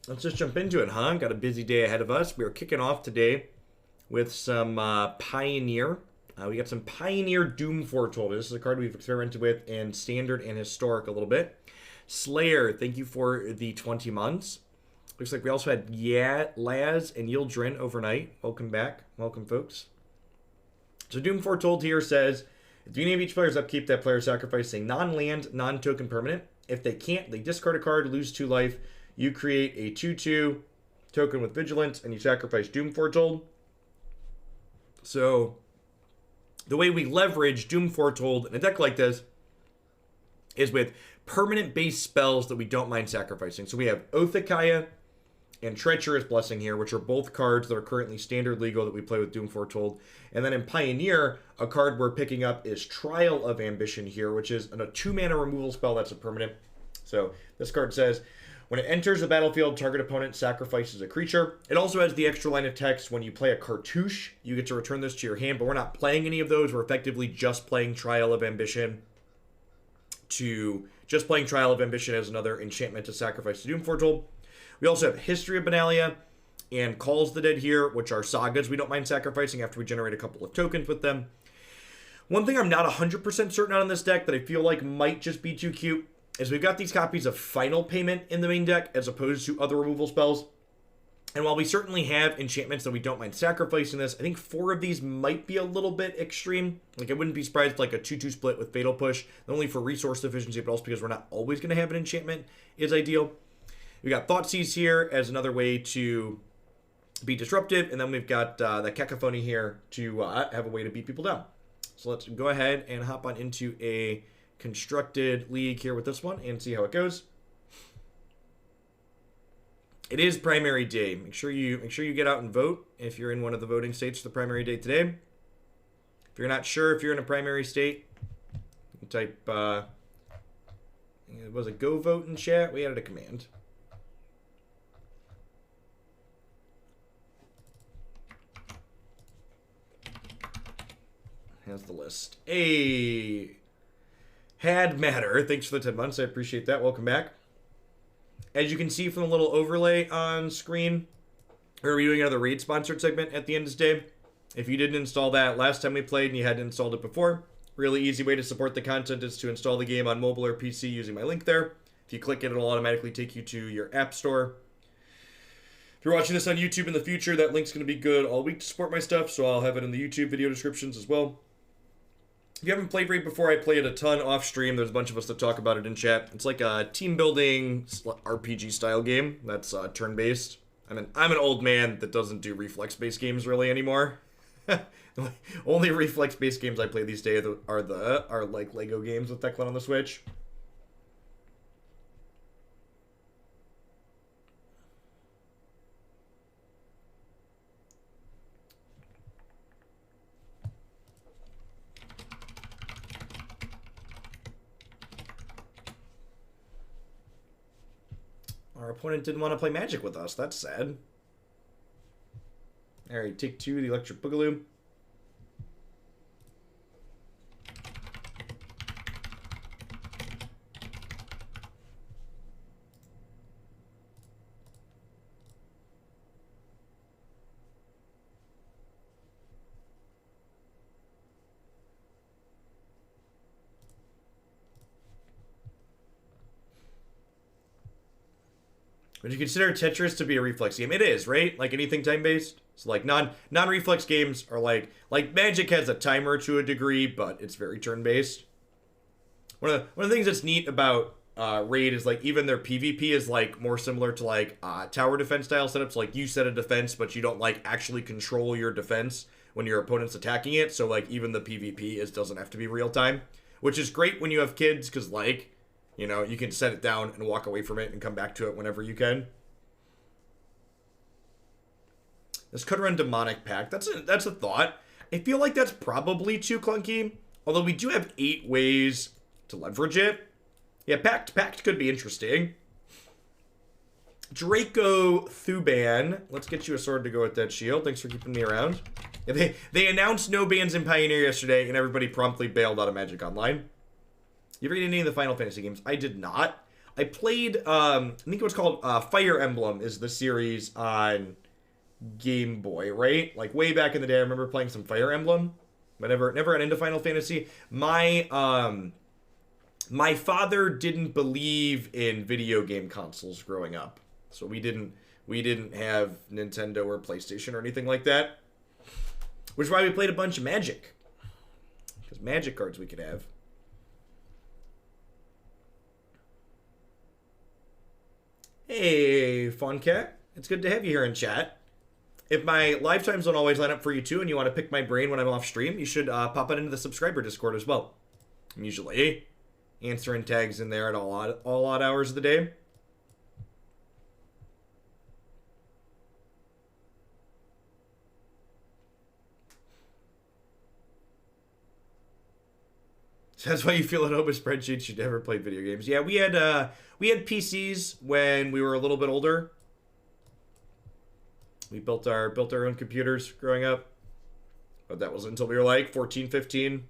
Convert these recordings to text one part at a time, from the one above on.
Let's just jump into it, huh? Got a busy day ahead of us. We are kicking off today with some Pioneer. We got some Pioneer Doom Foretold. This is a card we've experimented with in Standard and Historic a little bit. Slayer, thank you for the 20 months. Looks like we also had Laz and Yildrin overnight. Welcome back. Welcome, folks. So Doom Foretold here says, at the beginning of each player's upkeep, that player sacrifices a non-land, non-token permanent. If they can't, they discard a card, lose 2 life. You create a 2/2 token with Vigilance, and you sacrifice Doom Foretold. So, the way we leverage Doom Foretold in a deck like this is with permanent-based spells that we don't mind sacrificing. So we have Oathakaya and Treacherous Blessing here, which are both cards that are currently standard legal that we play with Doom Foretold. And then in Pioneer, a card we're picking up is Trial of Ambition here, which is a 2-mana removal spell that's a permanent. So this card says, when it enters the battlefield, target opponent sacrifices a creature. It also has the extra line of text. When you play a cartouche, you get to return this to your hand, but we're not playing any of those. We're effectively just playing Trial of Ambition as another enchantment to sacrifice to Doom Foretold. We also have History of Benalia and Calls the Dead here, which are sagas we don't mind sacrificing after we generate a couple of tokens with them. One thing I'm not 100% certain on this deck that I feel like might just be too cute is we've got these copies of Final Payment in the main deck as opposed to other removal spells. And while we certainly have enchantments that we don't mind sacrificing this, I think 4 of these might be a little bit extreme. Like, I wouldn't be surprised if like a 2/2 split with Fatal Push, not only for resource efficiency, but also because we're not always going to have an enchantment, is ideal. We got Thoughtseize here as another way to be disruptive, and then we've got the Cacophony here to have a way to beat people down. So let's go ahead and hop on into a constructed league here with this one and see how it goes. It is primary day. Make sure you get out and vote if you're in one of the voting states for the primary day today. If you're not sure if you're in a primary state, you can type was it go vote in chat? We added a command. Has the list. Had matter. Thanks for the 10 months. I appreciate that. Welcome back. As you can see from the little overlay on screen, we're doing another raid sponsored segment at the end of this day. If you didn't install that last time we played and you hadn't installed it before, really easy way to support the content is to install the game on mobile or PC using my link there. If you click it, it'll automatically take you to your app store. If you're watching this on YouTube in the future, that link's going to be good all week to support my stuff, so I'll have it in the YouTube video descriptions as well. If you haven't played Raid before, I play it a ton off stream. There's a bunch of us that talk about it in chat. It's like a team building RPG style game that's turn based. I'm an old man that doesn't do reflex based games really anymore. The only reflex based games I play these days are like Lego games with Declan on the Switch. Our opponent didn't want to play Magic with us. That's sad. Alright, take 2, the Electric Boogaloo. Would you consider Tetris to be a reflex game? It is, right? Like anything time-based. So like non-reflex games are like Magic has a timer to a degree, but it's very turn-based. One of the things that's neat about Raid is like even their PvP is like more similar to like tower defense style setups. Like you set a defense, but you don't like actually control your defense when your opponent's attacking it. So like even the PvP doesn't have to be real time, which is great when you have kids because like, you know, you can set it down and walk away from it and come back to it whenever you can. This could run Demonic Pact. That's a thought. I feel like that's probably too clunky. Although we do have 8 ways to leverage it. Yeah, Pact could be interesting. Draco Thuban. Let's get you a sword to go with that shield. Thanks for keeping me around. Yeah, they announced no bans in Pioneer yesterday, and everybody promptly bailed out of Magic Online. You ever get any of the Final Fantasy games? I did not. I played, I think it was called Fire Emblem is the series on Game Boy, right? Like way back in the day, I remember playing some Fire Emblem, but never got into Final Fantasy. My father didn't believe in video game consoles growing up, so we didn't have Nintendo or PlayStation or anything like that, which is why we played a bunch of Magic, because Magic cards we could have. Hey, Fun Cat. It's good to have you here in chat. If my live times don't always line up for you too, and you want to pick my brain when I'm off stream, you should pop it into the subscriber Discord as well. I'm usually answering tags in there at all odd hours of the day. So that's why you feel an open spreadsheets. You never played video games. Yeah, we had PCs when we were a little bit older. We built our own computers growing up. But that wasn't until we were like 14, 15,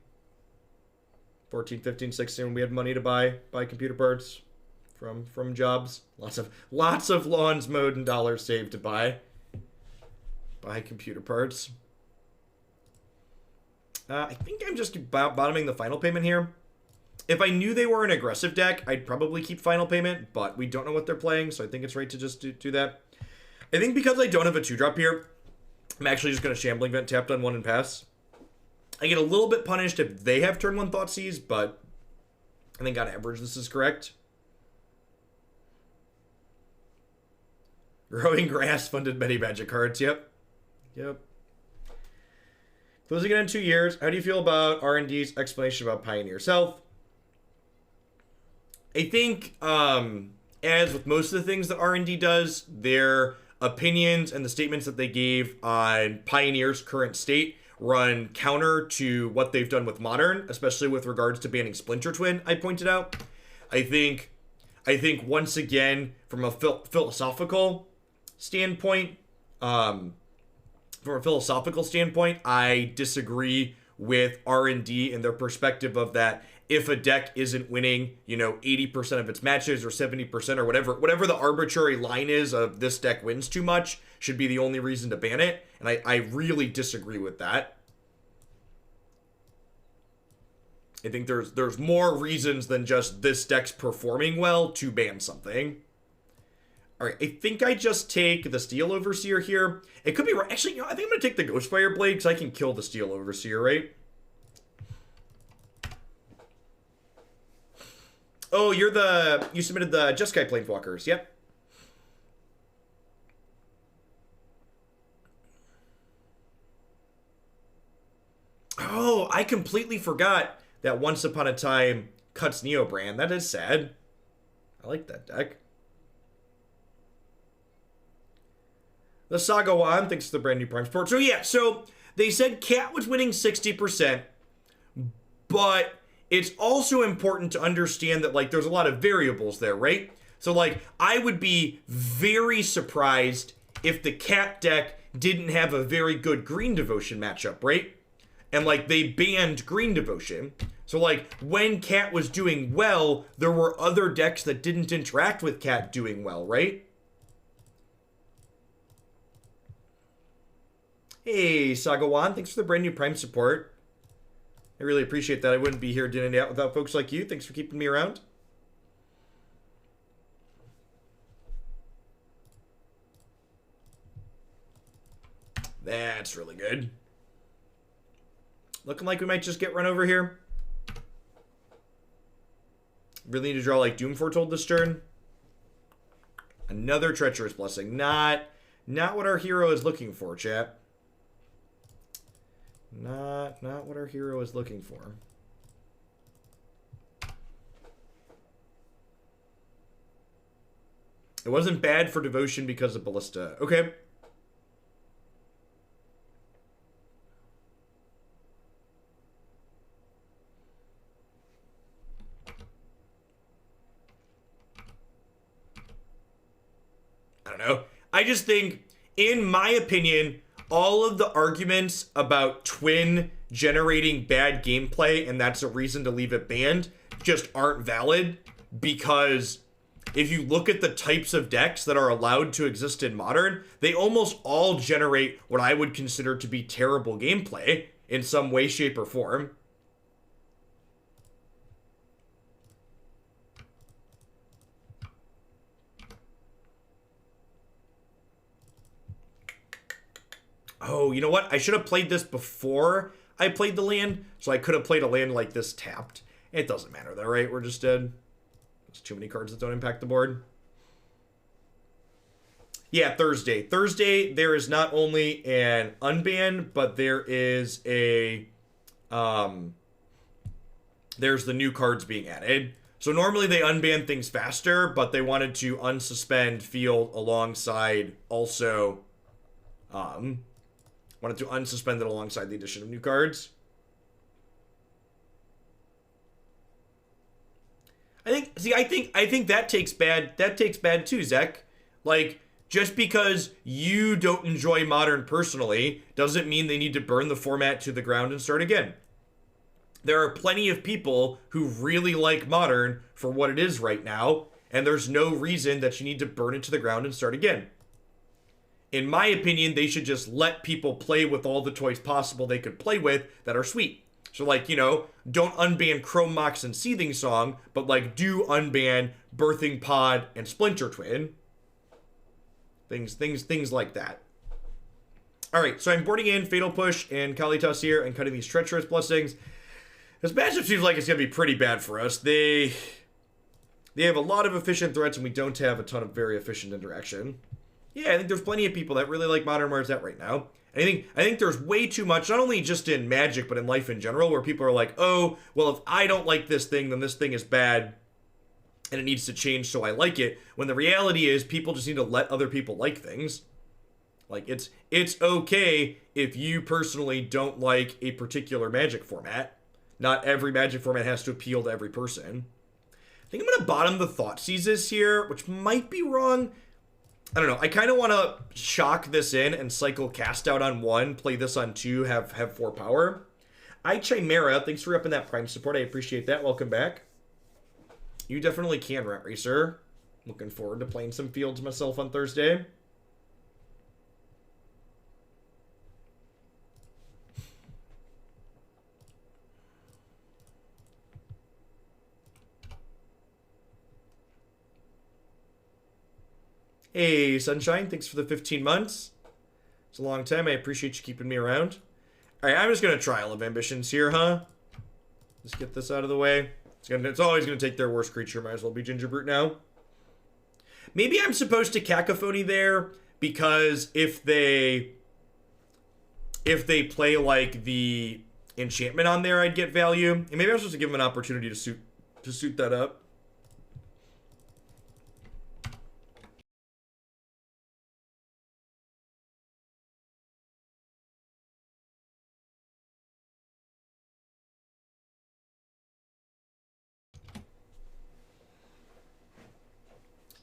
16 when we had money to buy computer parts from jobs. Lots of lawns mowed and dollars saved to buy computer parts. I think I'm just bottoming the final payment here. If I knew they were an aggressive deck, I'd probably keep final payment, but we don't know what they're playing, so I think it's right to just do that. I think because I don't have a 2-drop here, I'm actually just going to Shambling Vent tapped on 1 and pass. I get a little bit punished if they have turn 1 Thoughtseize, but I think on average this is correct. Growing grass funded many Magic cards, yep. Closing it in 2 years. How do you feel about R&D's explanation about Pioneer South? I think, as with most of the things that R&D does, their opinions and the statements that they gave on Pioneer's current state run counter to what they've done with Modern, especially with regards to banning Splinter Twin, I pointed out. I think once again, from a philosophical standpoint, I disagree with R&D and their perspective of that. If a deck isn't winning, 80% of its matches or 70% or whatever the arbitrary line is of this deck wins too much should be the only reason to ban it. And I really disagree with that. I think there's more reasons than just this deck's performing well to ban something. All right, I think I just take the Steel Overseer here. It could be right. Actually, I think I'm going to take the Ghostfire Blade because I can kill the Steel Overseer, right? Oh, you submitted the Jeskai Planeswalkers, yep. Oh, I completely forgot that Once Upon a Time cuts Neobrand. That is sad. I like that deck. The Saga Wan, thanks to the brand new Prime Support. So yeah, so they said Cat was winning 60%, but it's also important to understand that, like, there's a lot of variables there, right? So, like, I would be very surprised if the Cat deck didn't have a very good Green Devotion matchup, right? And, like, they banned Green Devotion. So, like, when Cat was doing well, there were other decks that didn't interact with Cat doing well, right? Hey, Sagawan, thanks for the brand new Prime support. I really appreciate that. I wouldn't be here doing it out without folks like you. Thanks for keeping me around. That's really good. Looking like we might just get run over here. Really need to draw like Doom Foretold this turn. Another Treacherous Blessing. Not what our hero is looking for, chat. Not what our hero is looking for. It wasn't bad for Devotion because of Ballista. Okay. I don't know. I just think, in my opinion, all of the arguments about Twin generating bad gameplay and that's a reason to leave it banned just aren't valid, because if you look at the types of decks that are allowed to exist in Modern, they almost all generate what I would consider to be terrible gameplay in some way, shape, or form. Oh, you know what? I should have played this before I played the land, so I could have played a land like this tapped. It doesn't matter though, right? We're just dead. There's too many cards that don't impact the board. Yeah, Thursday. Thursday, there is not only an unban, but there is a... there's the new cards being added. So normally they unban things faster, but they wanted to unsuspend field alongside also... wanted to unsuspend it alongside the addition of new cards. I think that takes bad too, Zek. Like, just because you don't enjoy Modern personally doesn't mean they need to burn the format to the ground and start again. There are plenty of people who really like Modern for what it is right now, and there's no reason that you need to burn it to the ground and start again. In my opinion, they should just let people play with all the toys possible they could play with that are sweet. So, like, you know, don't unban Chrome Mox and Seething Song, but, like, do unban Birthing Pod and Splinter Twin. Things like that. Alright, so I'm boarding in Fatal Push and Kalitas here and cutting these Treacherous Blessings. This matchup seems like it's going to be pretty bad for us. They have a lot of efficient threats and we don't have a ton of very efficient interaction. Yeah, I think there's plenty of people that really like Modern where it's at right now. I think there's way too much, not only just in Magic, but in life in general, where people are like, oh, well, if I don't like this thing, then this thing is bad, and it needs to change so I like it. When the reality is, people just need to let other people like things. Like, it's okay if you personally don't like a particular Magic format. Not every Magic format has to appeal to every person. I think I'm going to bottom the Thoughtseizes here, which might be wrong. I don't know. I kind of want to shock this in and cycle Cast Out on 1, play this on 2, have 4 power. Chimera, thanks for upping that Prime support. I appreciate that. Welcome back. You definitely can, Rat Racer. Looking forward to playing some fields myself on Thursday. Hey, Sunshine, thanks for the 15 months. It's a long time. I appreciate you keeping me around. All right, I'm just going to Trial of Ambitions here, huh? Just get this out of the way. It's always going to take their worst creature. Might as well be Gingerbrute now. Maybe I'm supposed to Cacophony there because if they play like the enchantment on there, I'd get value. And maybe I'm supposed to give them an opportunity to suit that up.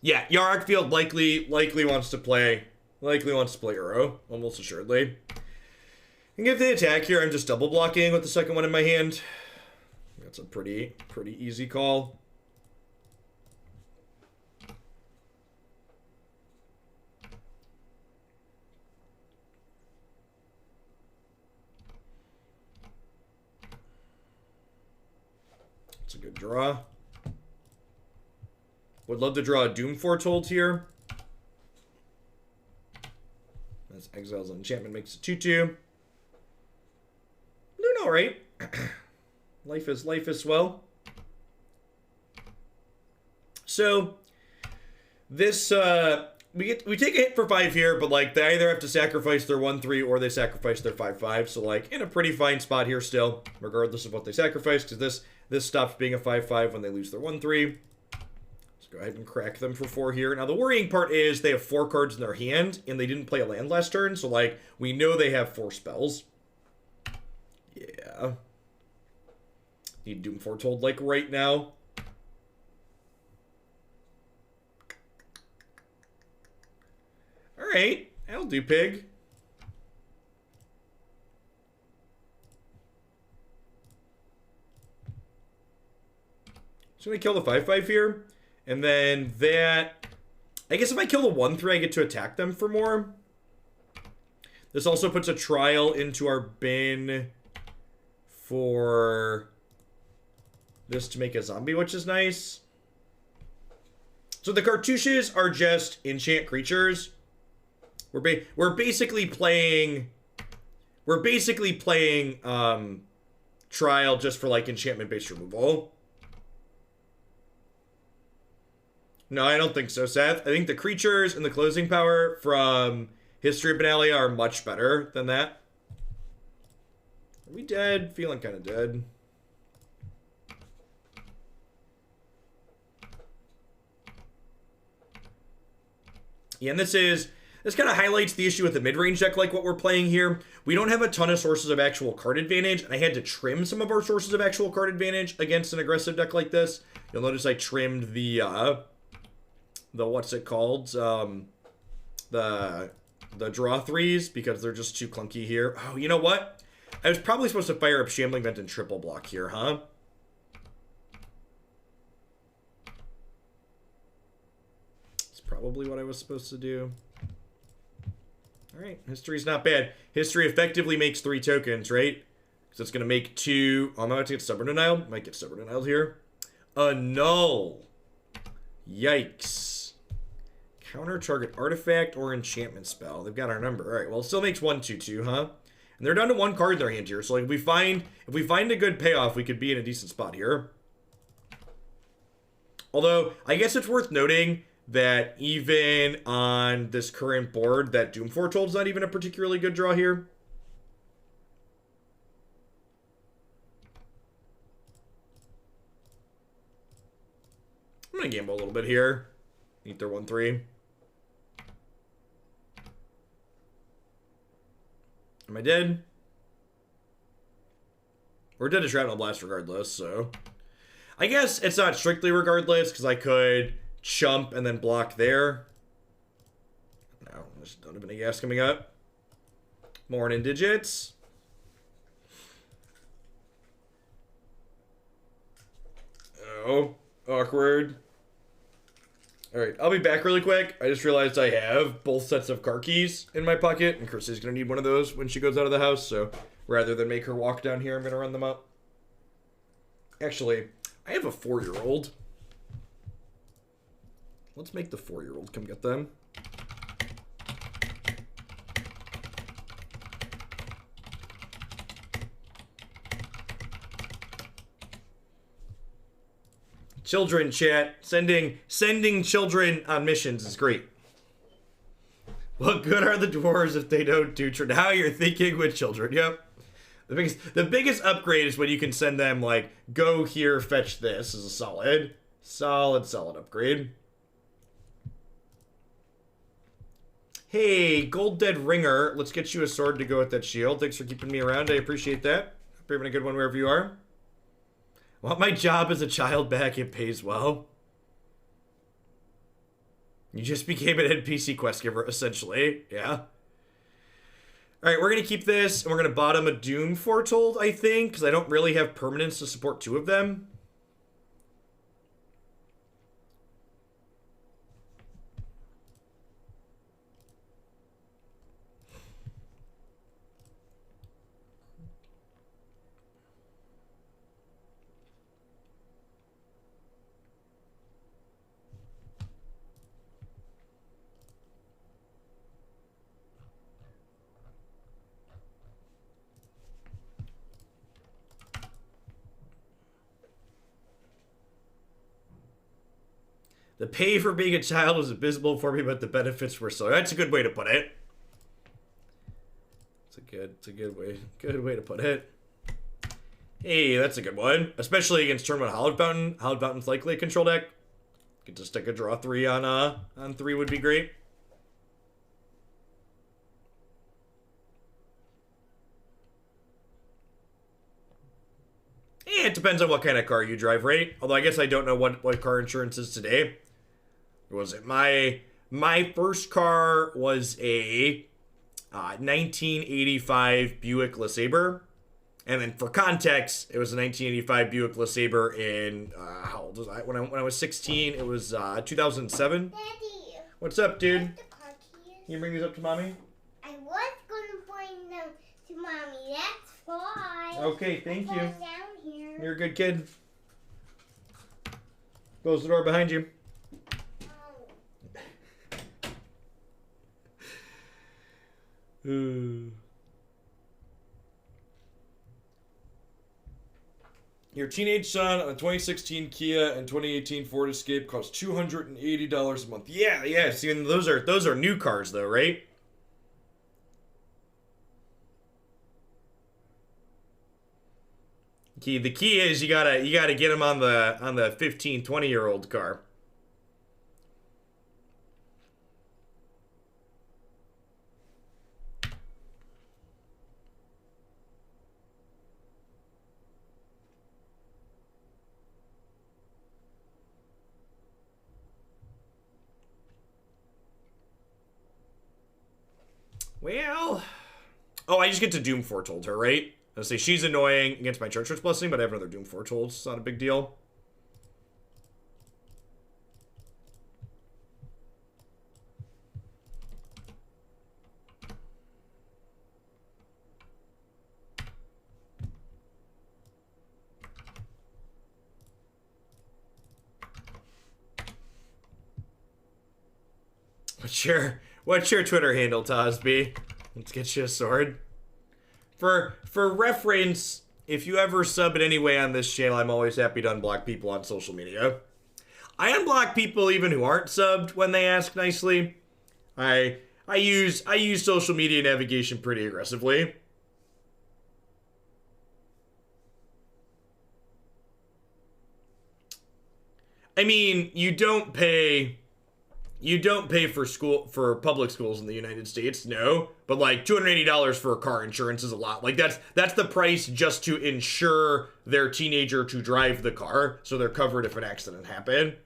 Yeah, Yarok Field likely wants to play Uro, almost assuredly. And if they attack here, I'm just double blocking with the second one in my hand. That's a pretty easy call. It's a good draw. Would love to draw a Doom Foretold here. As exiles an enchantment makes a 2/2. Doing all right. life is swell. So this we take a hit for 5 here, but like they either have to sacrifice their 1/3 or they sacrifice their 5/5. So like in a pretty fine spot here still, regardless of what they sacrifice, because this stops being a 5/5 when they lose their 1/3. Go ahead and crack them for 4 here. Now, the worrying part is they have 4 cards in their hand, and they didn't play a land last turn, so, like, we know they have 4 spells. Yeah. Need Doom Foretold, like, right now. Alright, that'll do, Pig. Just gonna kill the 5/5 here. And then that... I guess if I kill the 1/3, I get to attack them for more. This also puts a trial into our bin for this to make a zombie, which is nice. So the cartouches are just enchant creatures. We're basically playing trial just for like enchantment based removal. No, I don't think so, Seth. I think the creatures and the closing power from History of Benalia are much better than that. Are we dead? Feeling kind of dead. Yeah, and this kind of highlights the issue with the mid-range deck like what we're playing here. We don't have a ton of sources of actual card advantage, and I had to trim some of our sources of actual card advantage against an aggressive deck like this. You'll notice I trimmed the what's it called? The draw 3s because they're just too clunky here. Oh, you know what? I was probably supposed to fire up Shambling Vent and triple block here, huh? It's probably what I was supposed to do. Alright, history's not bad. History effectively makes 3 tokens, right? Because it's going to make 2... Oh, I'm about to get Stubborn Denial. Might get Stubborn Denial here. Null. Yikes. Counter target artifact or enchantment spell. They've got our number. Alright, well, it still makes 1/2/2, huh? And they're down to 1 card in their hand here. So, like, if we find a good payoff, we could be in a decent spot here. Although, I guess it's worth noting that even on this current board, that Doom Foretold is not even a particularly good draw here. I'm going to gamble a little bit here. Eat their 1/3. Am I dead? We're dead to Shrapnel Blast regardless, so... I guess it's not strictly regardless, because I could chump and then block there. No, I just don't have any gas coming up. Morning digits. Oh, awkward. Alright, I'll be back really quick. I just realized I have both sets of car keys in my pocket, and Chrissy's gonna need one of those when she goes out of the house, so rather than make her walk down here, I'm gonna run them up. Actually, I have a 4-year-old. Let's make the 4-year-old come get them. Children chat. Sending children on missions is great. What good are the dwarves if they don't do now you're thinking with children. Yep. The biggest upgrade is when you can send them like, go here, fetch this is a solid upgrade. Hey, Gold Dead Ringer, let's get you a sword to go with that shield. Thanks for keeping me around. I appreciate that. Hope you're having a good one wherever you are. Want my job as a child back, it pays well. You just became an NPC quest giver, essentially. Yeah. Alright, we're going to keep this, and we're going to bottom a Doom Foretold, I think, because I don't really have permanence to support 2 of them. The pay for being a child was abysmal for me, but the benefits were so. That's a good way to put it. It's a good way to put it. Hey, that's a good one. Especially against Tournament Hallowed Fountain. Hallowed Fountain's likely a control deck. Get to stick a draw 3 on 3 would be great. Yeah, it depends on what kind of car you drive, right? Although I guess I don't know what car insurance is today. Was it my first car was a 1985 Buick LeSabre, And then for context, it was a 1985 Buick LeSabre in, how old was I? When I was 16, it was 2007. Daddy. What's up, dude? Where's the car keys? Can you bring these up to mommy? I was going to bring them to mommy. That's why. Okay, thank you. Down here. You're a good kid. Close the door behind you. Your teenage son on a 2016 Kia and 2018 Ford Escape costs $280 a month. Yeah. See, and those are new cars though, right? The key is you gotta get them on the 15, 20-year-old car. Well, oh, I just get to Doom Foretold her, right? I'll say she's annoying against my Treacherous Blessing, but I have another Doom Foretold. It's not a big deal. What's your Twitter handle, Tosby? Let's get you a sword. For reference, if you ever sub in any way on this channel, I'm always happy to unblock people on social media. I unblock people even who aren't subbed when they ask nicely. I use social media navigation pretty aggressively. I mean, you don't pay for public schools in the United States, no. But like $280 for a car insurance is a lot. Like that's the price just to insure their teenager to drive the car, so they're covered if an accident happened.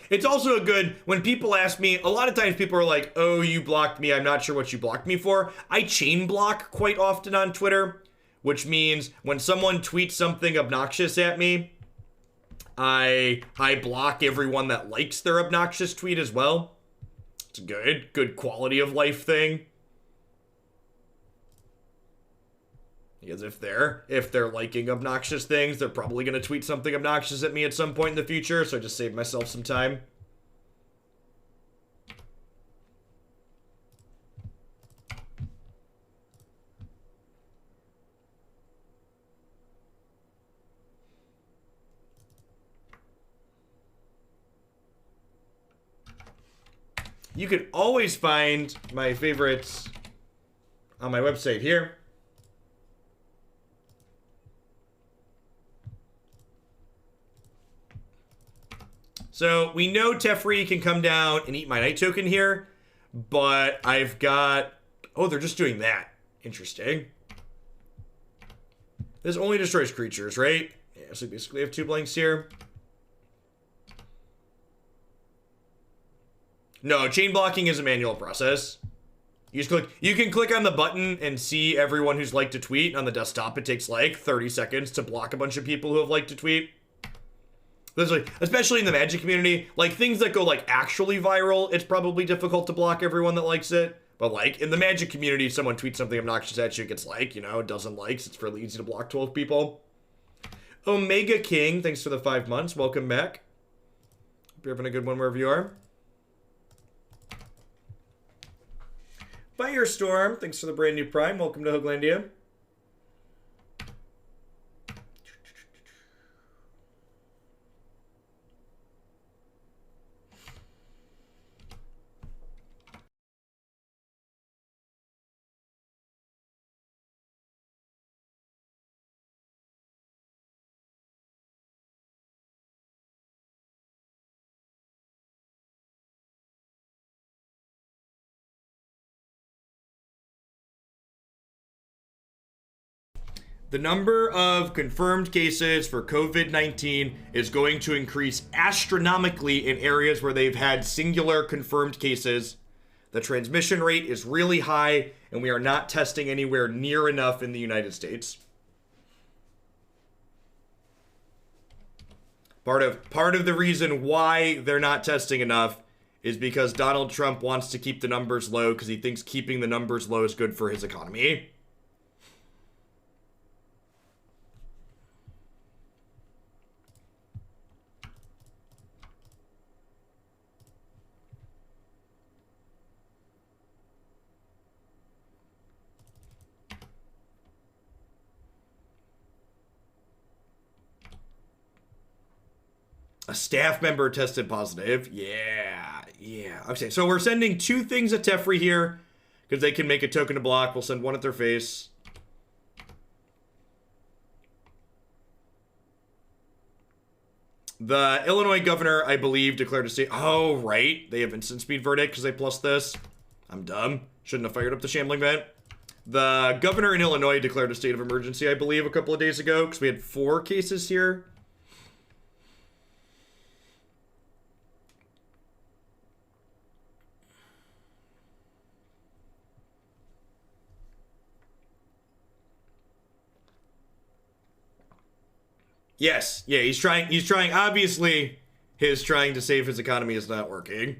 It's also a good, when people ask me, a lot of times people are like, oh, you blocked me, I'm not sure what you blocked me for. I chain block quite often on Twitter, which means when someone tweets something obnoxious at me, I block everyone that likes their obnoxious tweet as well. It's a good quality of life thing. Because if they're liking obnoxious things, they're probably going to tweet something obnoxious at me at some point in the future, so I just save myself some time. You can always find my favorites on my website here. So we know Teferi can come down and eat my night token here, but I've got... Oh, they're just doing that. Interesting. This only destroys creatures, right? Yeah, so basically I have 2 blanks here. No, chain blocking is a manual process. You can click on the button and see everyone who's liked a tweet. On the desktop, it takes like 30 seconds to block a bunch of people who have liked a tweet. Especially in the Magic community, like things that go like actually viral, it's probably difficult to block everyone that likes it. But like in the Magic community, if someone tweets something obnoxious at you, it gets like, a dozen likes. It's fairly easy to block 12 people. Omega King, thanks for the 5 months. Welcome back. Hope you're having a good one wherever you are. Firestorm, thanks for the brand new Prime. Welcome to Hooglandia. The number of confirmed cases for COVID-19 is going to increase astronomically in areas where they've had singular confirmed cases. The transmission rate is really high, and we are not testing anywhere near enough in the United States. Part of the reason why they're not testing enough is because Donald Trump wants to keep the numbers low because he thinks keeping the numbers low is good for his economy. A staff member tested positive. Yeah. Okay, so we're sending 2 things at Teferi here because they can make a token to block. We'll send one at their face. The Illinois governor, I believe, declared a state. Oh, right. They have instant speed verdict because they plus this. I'm dumb. Shouldn't have fired up the Shambling Vent. The governor in Illinois declared a state of emergency, I believe, a couple of days ago because we had 4 cases here. Yes, yeah, he's trying, obviously, his trying to save his economy is not working.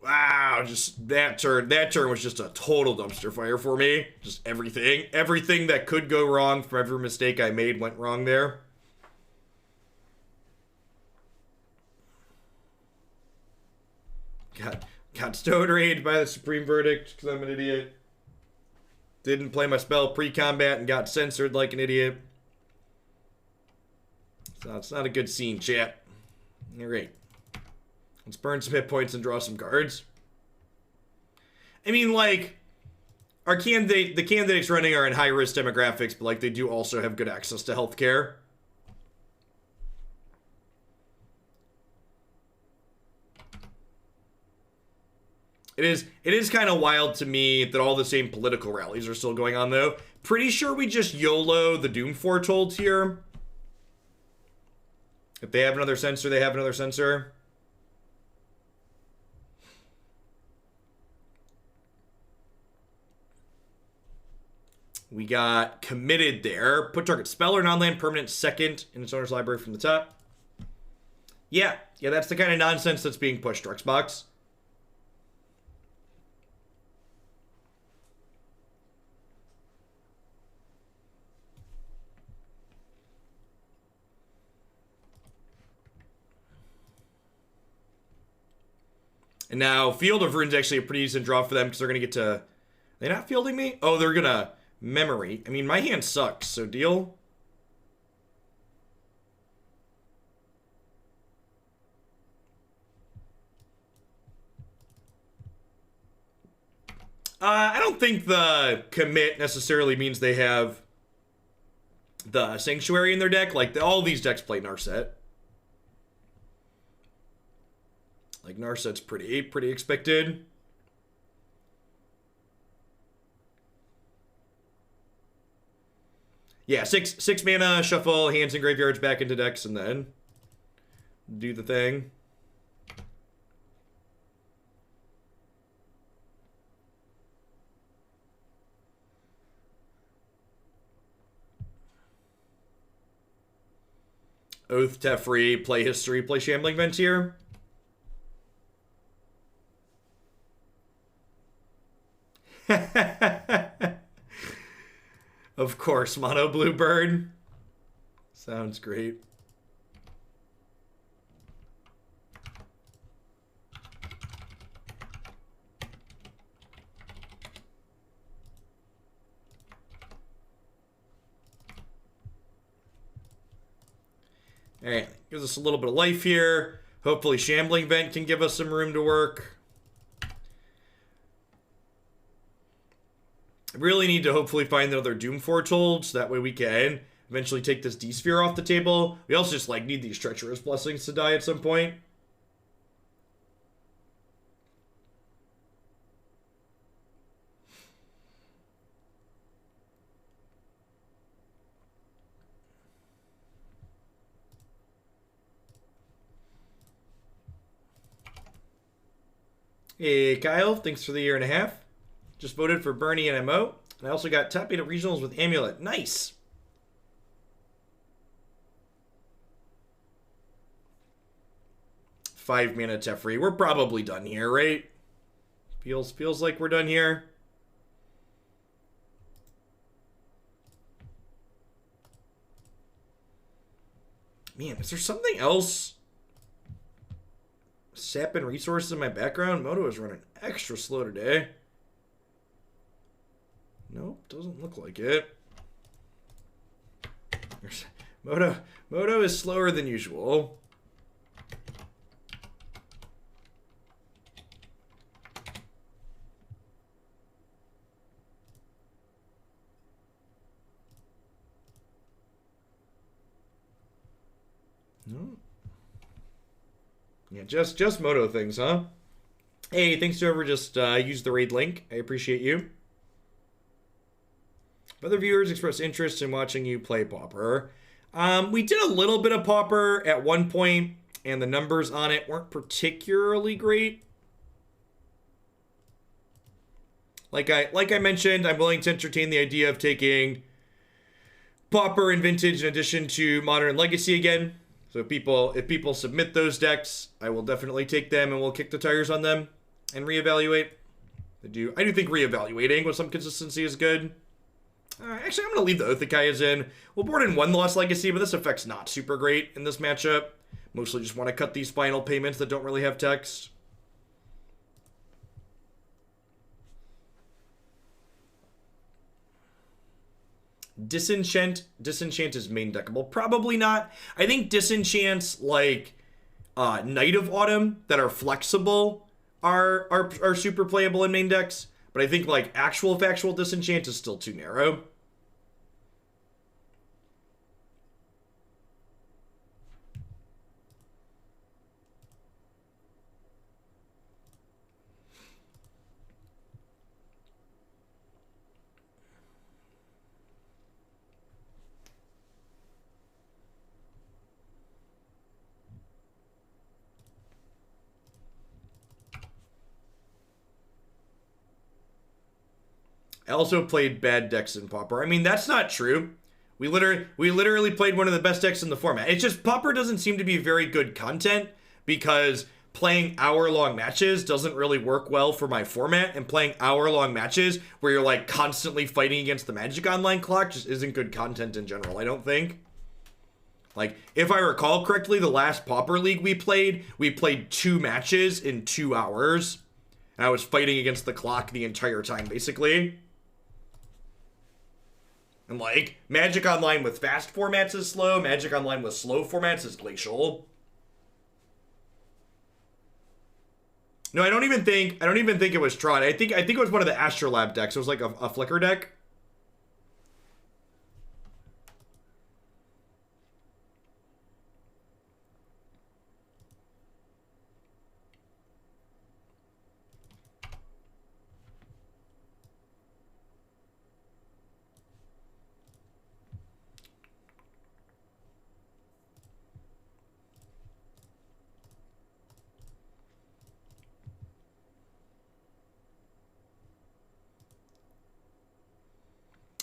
Wow, just that turn was just a total dumpster fire for me. Just everything that could go wrong from every mistake I made went wrong there. Got stone raid by the Supreme Verdict because I'm an idiot. Didn't play my spell pre-combat and got censored like an idiot. So it's not a good scene, chat. Alright. Let's burn some hit points and draw some cards. I mean, like, the candidates running are in high-risk demographics, but, like, they do also have good access to healthcare. It is kind of wild to me that all the same political rallies are still going on, though. Pretty sure we just YOLO the Doom Foretold here. If they have another censor, they have another censor. We got committed there. Put target spell or non-land permanent second in its owner's library from the top. Yeah, that's the kind of nonsense that's being pushed, Rexbox. And now, Field of Rune's actually a pretty decent draw for them because they're going to get to... Are they not fielding me? Oh, they're going to memory. I mean, my hand sucks, so deal. I don't think the commit necessarily means they have the Sanctuary in their deck. Like, all these decks play Narset. Like, Narset's pretty expected. Yeah, six mana, shuffle, hands and graveyards back into decks, and then do the thing. Oath, Teferi, play History, play Shambling Vent here. Of course, Mono Bluebird. Sounds great. Alright, gives us a little bit of life here. Hopefully Shambling Vent can give us some room to work. I really need to hopefully find another Doom Foretold, so that way we can eventually take this D-Sphere off the table. We also just, like, need these Treacherous Blessings to die at some point. Hey, Kyle. Thanks for the 1.5 years. Just voted for Bernie and MO. And I also got top 8 of regionals with Amulet. Nice. Five mana Teferi. We're probably done here, right? Feels like we're done here. Man, is there something else? Sapping resources in my background? Moto is running extra slow today. Nope, doesn't look like it. Moto is slower than usual. No. Yeah, just Moto things, huh? Hey, thanks to whoever just used the raid link. I appreciate you. Other viewers expressed interest in watching you play Pauper. We did a little bit of Pauper at one point, and the numbers on it weren't particularly great. Like I mentioned, I'm willing to entertain the idea of taking Pauper and Vintage in addition to Modern and Legacy again. So if people submit those decks, I will definitely take them and we'll kick the tires on them and reevaluate. I do think reevaluating with some consistency is good. Actually, I'm going to leave the Othakayas in. We'll board in 1 Lost Legacy, but this effect's not super great in this matchup. Mostly just want to cut these final payments that don't really have text. Disenchant is main deckable. Probably not. I think disenchants like Night of Autumn that are flexible are super playable in main decks. But I think like actual factual disenchant is still too narrow. I also played bad decks in Pauper. I mean, that's not true. We literally played one of the best decks in the format. It's just Pauper doesn't seem to be very good content because playing hour-long matches doesn't really work well for my format, and playing hour-long matches where you're like constantly fighting against the Magic Online clock just isn't good content in general, I don't think. Like, if I recall correctly, the last Pauper League we played 2 matches in 2 hours. And I was fighting against the clock the entire time, basically. And like, Magic Online with fast formats is slow, Magic Online with slow formats is glacial. No, I don't even think it was Tron. I think it was one of the Astrolab decks. It was like a Flicker deck.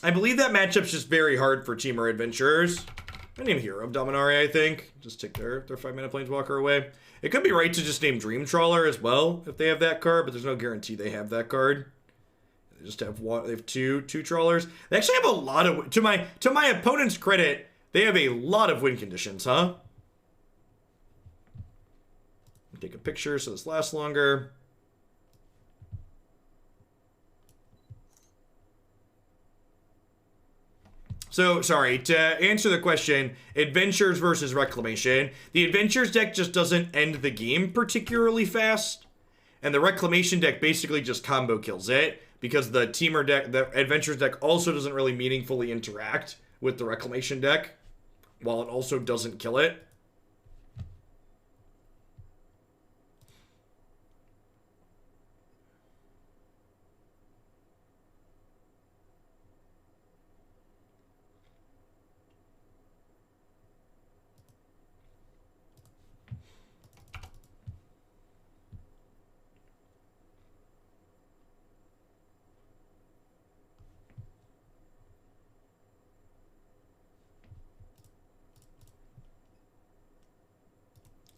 I believe that matchup's just very hard for Temur Adventurers. I name Hero of Dominaria, I think. Just take their 5-mana Planeswalker away. It could be right to just name Dream Trawler as well if they have that card, but there's no guarantee they have that card. They just have one. They have two trawlers. They actually have a lot of. To my opponent's credit, they have a lot of win conditions, huh? Take a picture so this lasts longer. So, sorry, to answer the question, Adventures versus Reclamation. The Adventures deck just doesn't end the game particularly fast. And the Reclamation deck basically just combo kills it. Because the Temur deck, the Adventures deck also doesn't really meaningfully interact with the Reclamation deck. While it also doesn't kill it.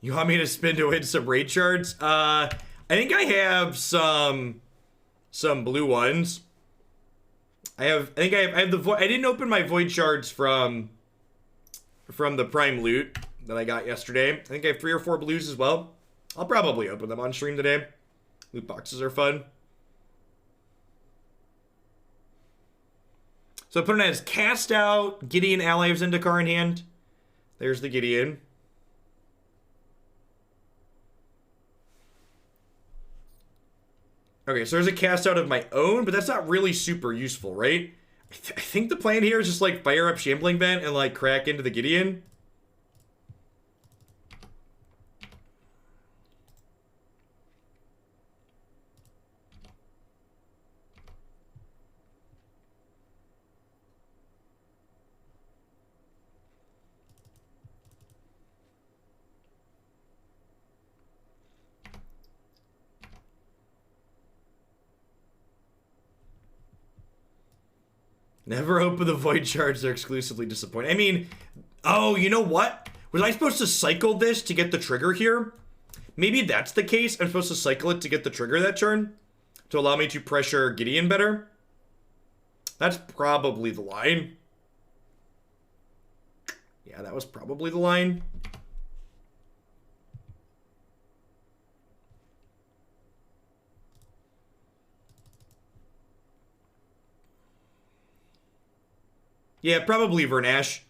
You want me to spin to win some raid shards? I think I have some blue ones. I have the I didn't open my void shards from the prime loot that I got yesterday. I think I have 3 or 4 blues as well. I'll probably open them on stream today. Loot boxes are fun. So I put it as cast out, Gideon, ally of Zendikar in hand. There's the Gideon. Okay, so there's a cast out of my own, but that's not really super useful, right? I think the plan here is just like fire up Shambling Vent and like crack into the Gideon. Never open the void shards, they're exclusively disappointing. I mean, oh, you know what? Was I supposed to cycle this to get the trigger here? Maybe that's the case. I'm supposed to cycle it to get the trigger that turn? To allow me to pressure Gideon better? That's probably the line. Yeah, that was probably the line. Yeah, probably Vernash.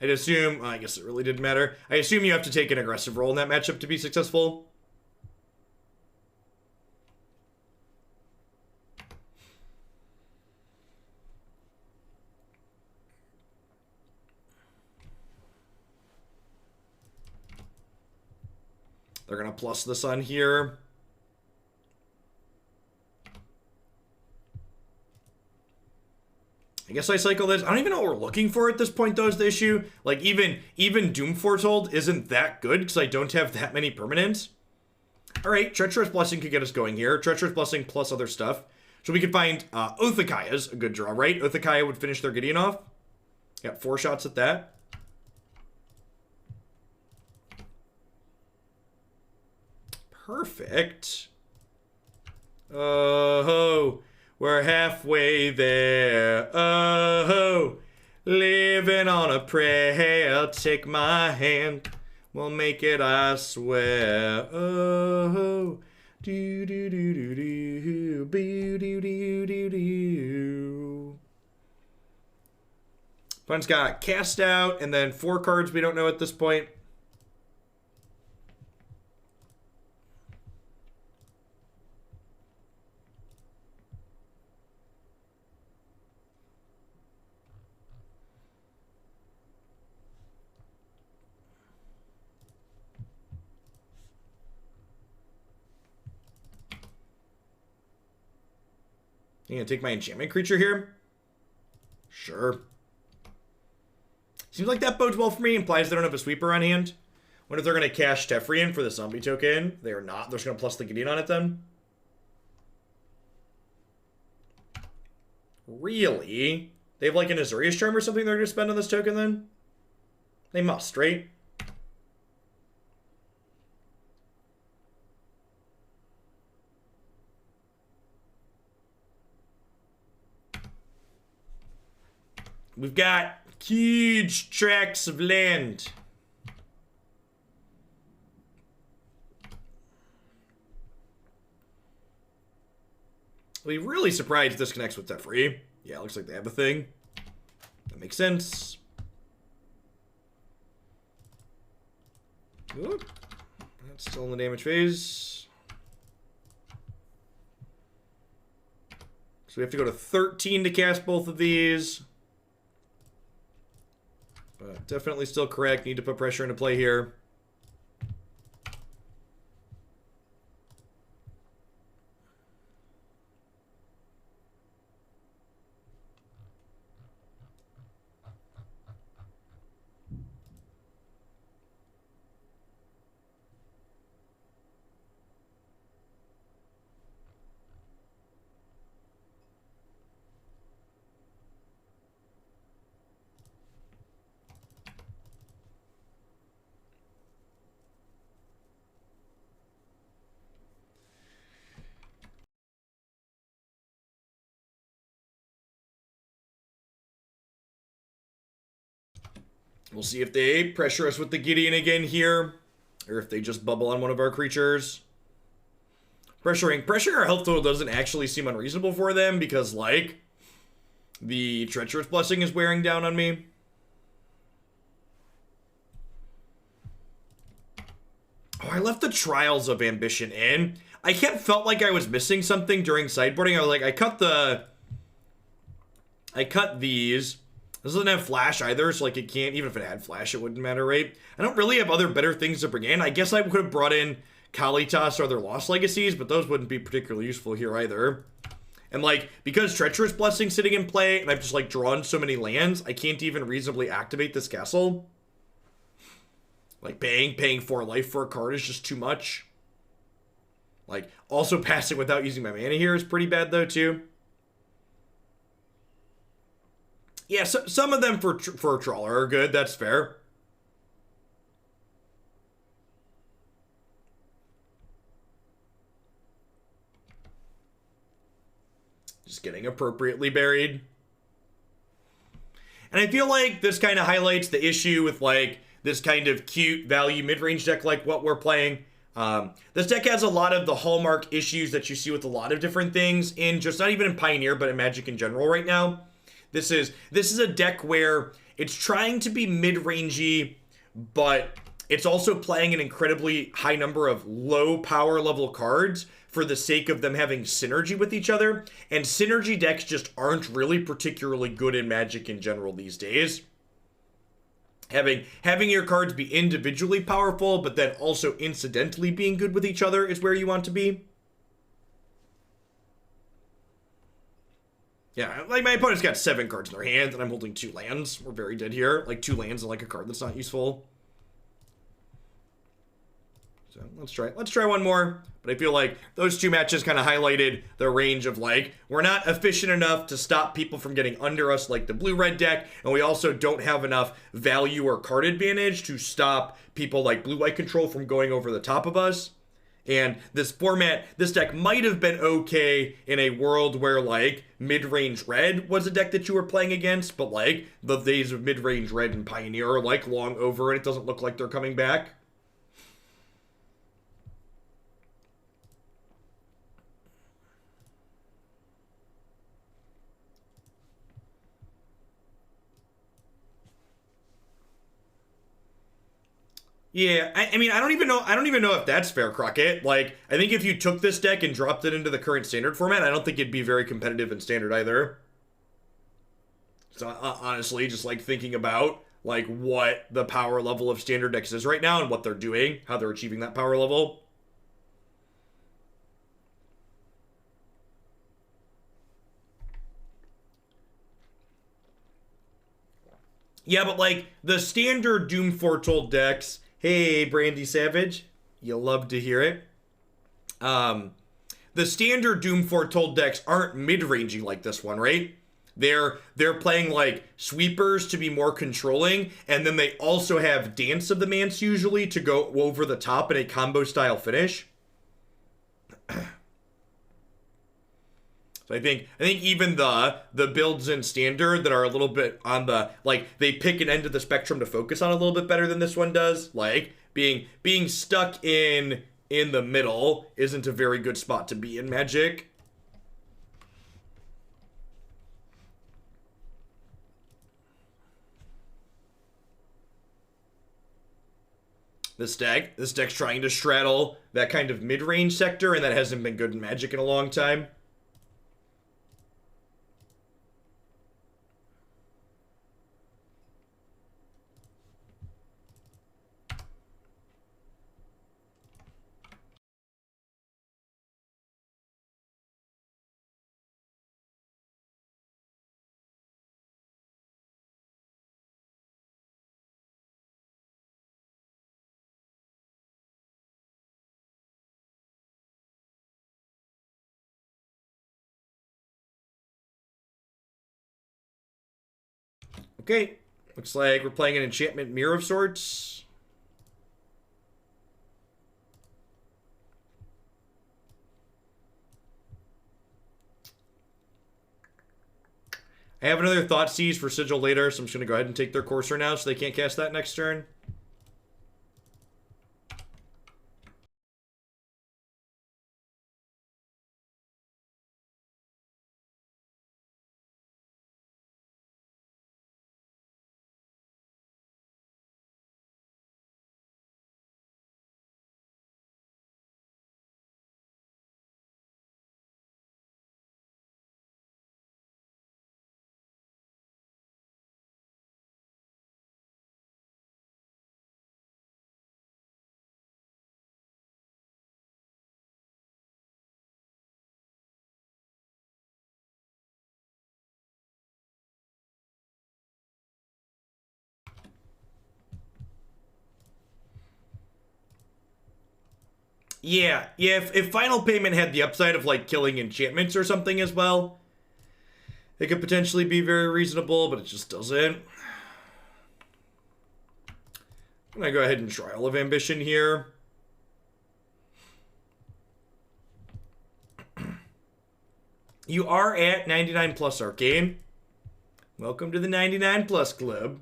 I'd assume, I guess it really didn't matter. I assume you have to take an aggressive role in that matchup to be successful. They're going to plus the sun here. I guess I cycle this. I don't even know what we're looking for at this point, though, is the issue. Like, even Doom Foretold isn't that good because I don't have that many permanents. All right, Treacherous Blessing could get us going here. Treacherous Blessing plus other stuff. So we could find Othakaya's a good draw, right? Othakaya would finish their Gideon off. Got 4 shots at that. Perfect. Oh, we're halfway there. Oh, living on a prayer. Take my hand. We'll make it, I swear. Oh, do do do do do, boo do do do do. Opponent's got cast out and then 4 cards we don't know at this point. You gonna take my enchantment creature here? Sure. Seems like that bodes well for me. Implies they don't have a sweeper on hand. Wonder if they're gonna cash Tefrian for the zombie token. They are not. They're just gonna plus the Gideon on it then. Really? They have like an Azorius Charm or something they're gonna spend on this token then? They must, right? We've got huge tracts of land. I'll be really surprised if this connects with Tefri. Yeah, looks like they have a thing. That makes sense. Oop. That's still in the damage phase. So we have to go to 13 to cast both of these. But definitely still correct. Need to put pressure into play here. We'll see if they pressure us with the Gideon again here, or if they just bubble on one of our creatures. Pressuring our health total doesn't actually seem unreasonable for them because, like, the Treacherous Blessing is wearing down on me. Oh, I left the Trials of Ambition in. I kept felt like I was missing something during sideboarding. I was like, I cut these. This doesn't have flash either, so like it can't, even if it had flash, it wouldn't matter, right? I don't really have other better things to bring in. I guess I could have brought in Kalitas or other Lost Legacies, but those wouldn't be particularly useful here either. And like, because Treacherous Blessing sitting in play, and I've just like drawn so many lands, I can't even reasonably activate this castle. Like paying 4 life for a card is just too much. Like, also passing without using my mana here is pretty bad though too. Yeah, so, some of them for a Trawler are good, that's fair. Just getting appropriately buried. And I feel like this kind of highlights the issue with, like, this kind of cute value mid-range deck like what we're playing. This deck has a lot of the hallmark issues that you see with a lot of different things in just, not even in Pioneer, but in Magic in general right now. This is a deck where it's trying to be mid-rangey, but it's also playing an incredibly high number of low power level cards for the sake of them having synergy with each other. And synergy decks just aren't really particularly good in Magic in general these days. Having your cards be individually powerful, but then also incidentally being good with each other is where you want to be. Yeah, like my opponent's got 7 cards in their hand, and I'm holding 2 lands. We're very dead here. Like 2 lands and like a card that's not useful. So let's try one more. But I feel like those 2 matches kind of highlighted the range of, like, we're not efficient enough to stop people from getting under us like the blue-red deck, and we also don't have enough value or card advantage to stop people like blue-white control from going over the top of us. And this deck might have been okay in a world where, like, mid-range red was a deck that you were playing against, but, like, the days of mid-range red and Pioneer are, like, long over, and it doesn't look like they're coming back. Yeah, I mean, I don't even know if that's fair, Crockett. Like, I think if you took this deck and dropped it into the current standard format, I don't think it'd be very competitive in standard either. So, honestly, just, like, thinking about, like, what the power level of standard decks is right now and what they're doing, how they're achieving that power level. Yeah, but, like, the standard Doom Foretold decks... Hey, Brandy Savage. You'll love to hear it. The standard Doom Foretold decks aren't mid-rangey like this one, right? They're playing, like, sweepers to be more controlling, and then they also have Dance of the Manse usually to go over the top in a combo-style finish. So I think even the builds in standard that are a little bit on the, like, they pick an end of the spectrum to focus on a little bit better than this one does. Like, being stuck in the middle isn't a very good spot to be in Magic. This deck's trying to straddle that kind of mid-range sector, and that hasn't been good in Magic in a long time. Okay, looks like we're playing an enchantment mirror of sorts. I have another Thoughtseize for Sigil later, so I'm just going to go ahead and take their Courser now so they can't cast that next turn. Yeah, if Final Payment had the upside of, like, killing enchantments or something as well, it could potentially be very reasonable, but it just doesn't. I'm gonna go ahead and Trial of Ambition here. You are at 99 plus Arcane. Welcome to the 99 plus club.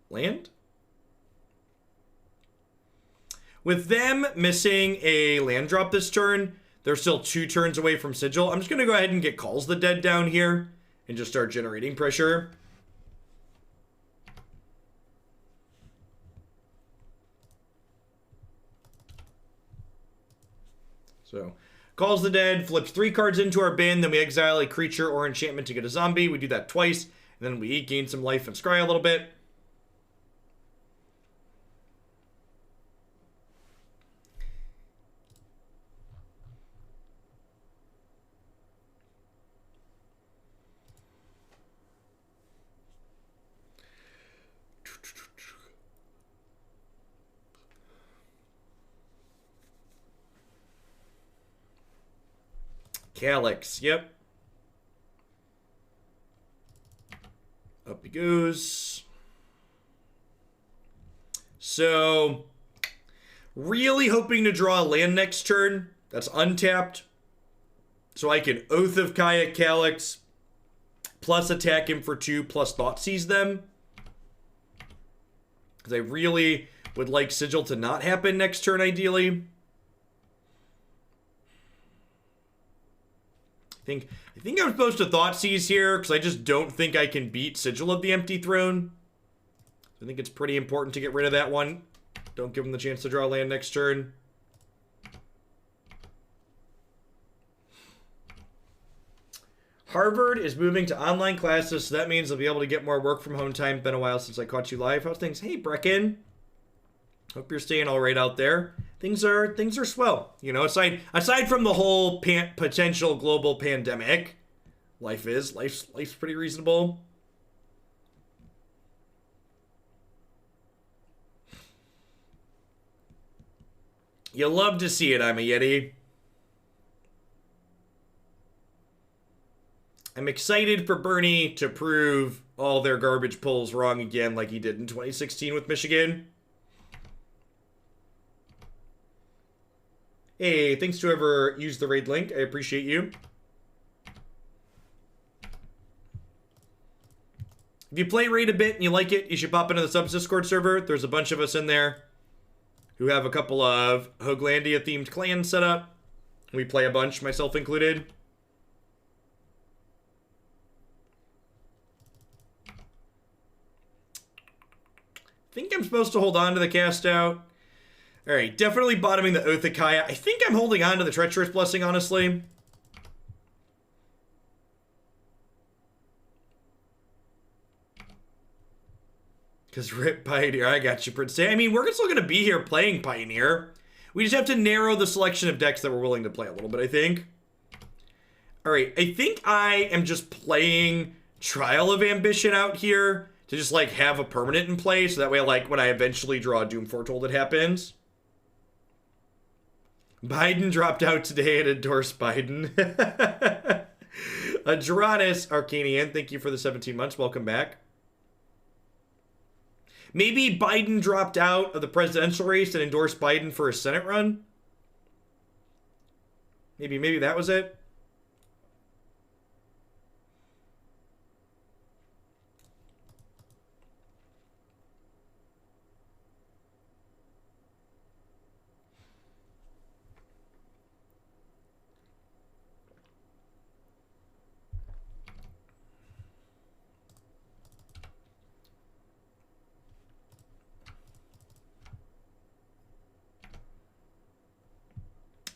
Land? With them missing a land drop this turn, they're still 2 turns away from Sigil. I'm just going to go ahead and get Calls the Dead down here and just start generating pressure. So, Calls the Dead, flips 3 cards into our bin, then we exile a creature or enchantment to get a zombie. We do that twice, and then we gain some life and scry a little bit. Calyx, yep. Up he goes. So, really hoping to draw a land next turn that's untapped. So I can Oath of Kaya Calyx, plus attack him for 2, plus Thoughtseize them. Because I really would like Sigil to not happen next turn, ideally. I think I'm supposed to Thoughtseize here, because I just don't think I can beat Sigil of the Empty Throne. I think it's pretty important to get rid of that one. Don't give him the chance to draw land next turn. Harvard is moving to online classes, so that means I'll be able to get more work from home time. Been a while since I caught you live. How's things? Hey, Brecken. Hope you're staying all right out there. Things are swell. You know, aside from the whole potential global pandemic, life's pretty reasonable. You love to see it, I'm a Yeti. I'm excited for Bernie to prove all their garbage polls wrong again like he did in 2016 with Michigan. Hey, thanks to whoever used the raid link. I appreciate you. If you play raid a bit and you like it, you should pop into the subs Discord server. There's a bunch of us in there who have a couple of Hoaglandia themed clans set up. We play a bunch, myself included. I think I'm supposed to hold on to the cast out. Alright, definitely bottoming the Oath of Kaya. I think I'm holding on to the Treacherous Blessing, honestly. Because Rip Pioneer, I got you, Prince. I mean, we're still going to be here playing Pioneer. We just have to narrow the selection of decks that we're willing to play a little bit, I think. Alright, I think I am just playing Trial of Ambition out here to just, like, have a permanent in play, so that way, like, when I eventually draw Doom Foretold, it happens. Biden dropped out today and endorsed Biden. Adronis Arcanian, thank you for the 17 months. Welcome back. Maybe Biden dropped out of the presidential race and endorsed Biden for a Senate run. Maybe that was it.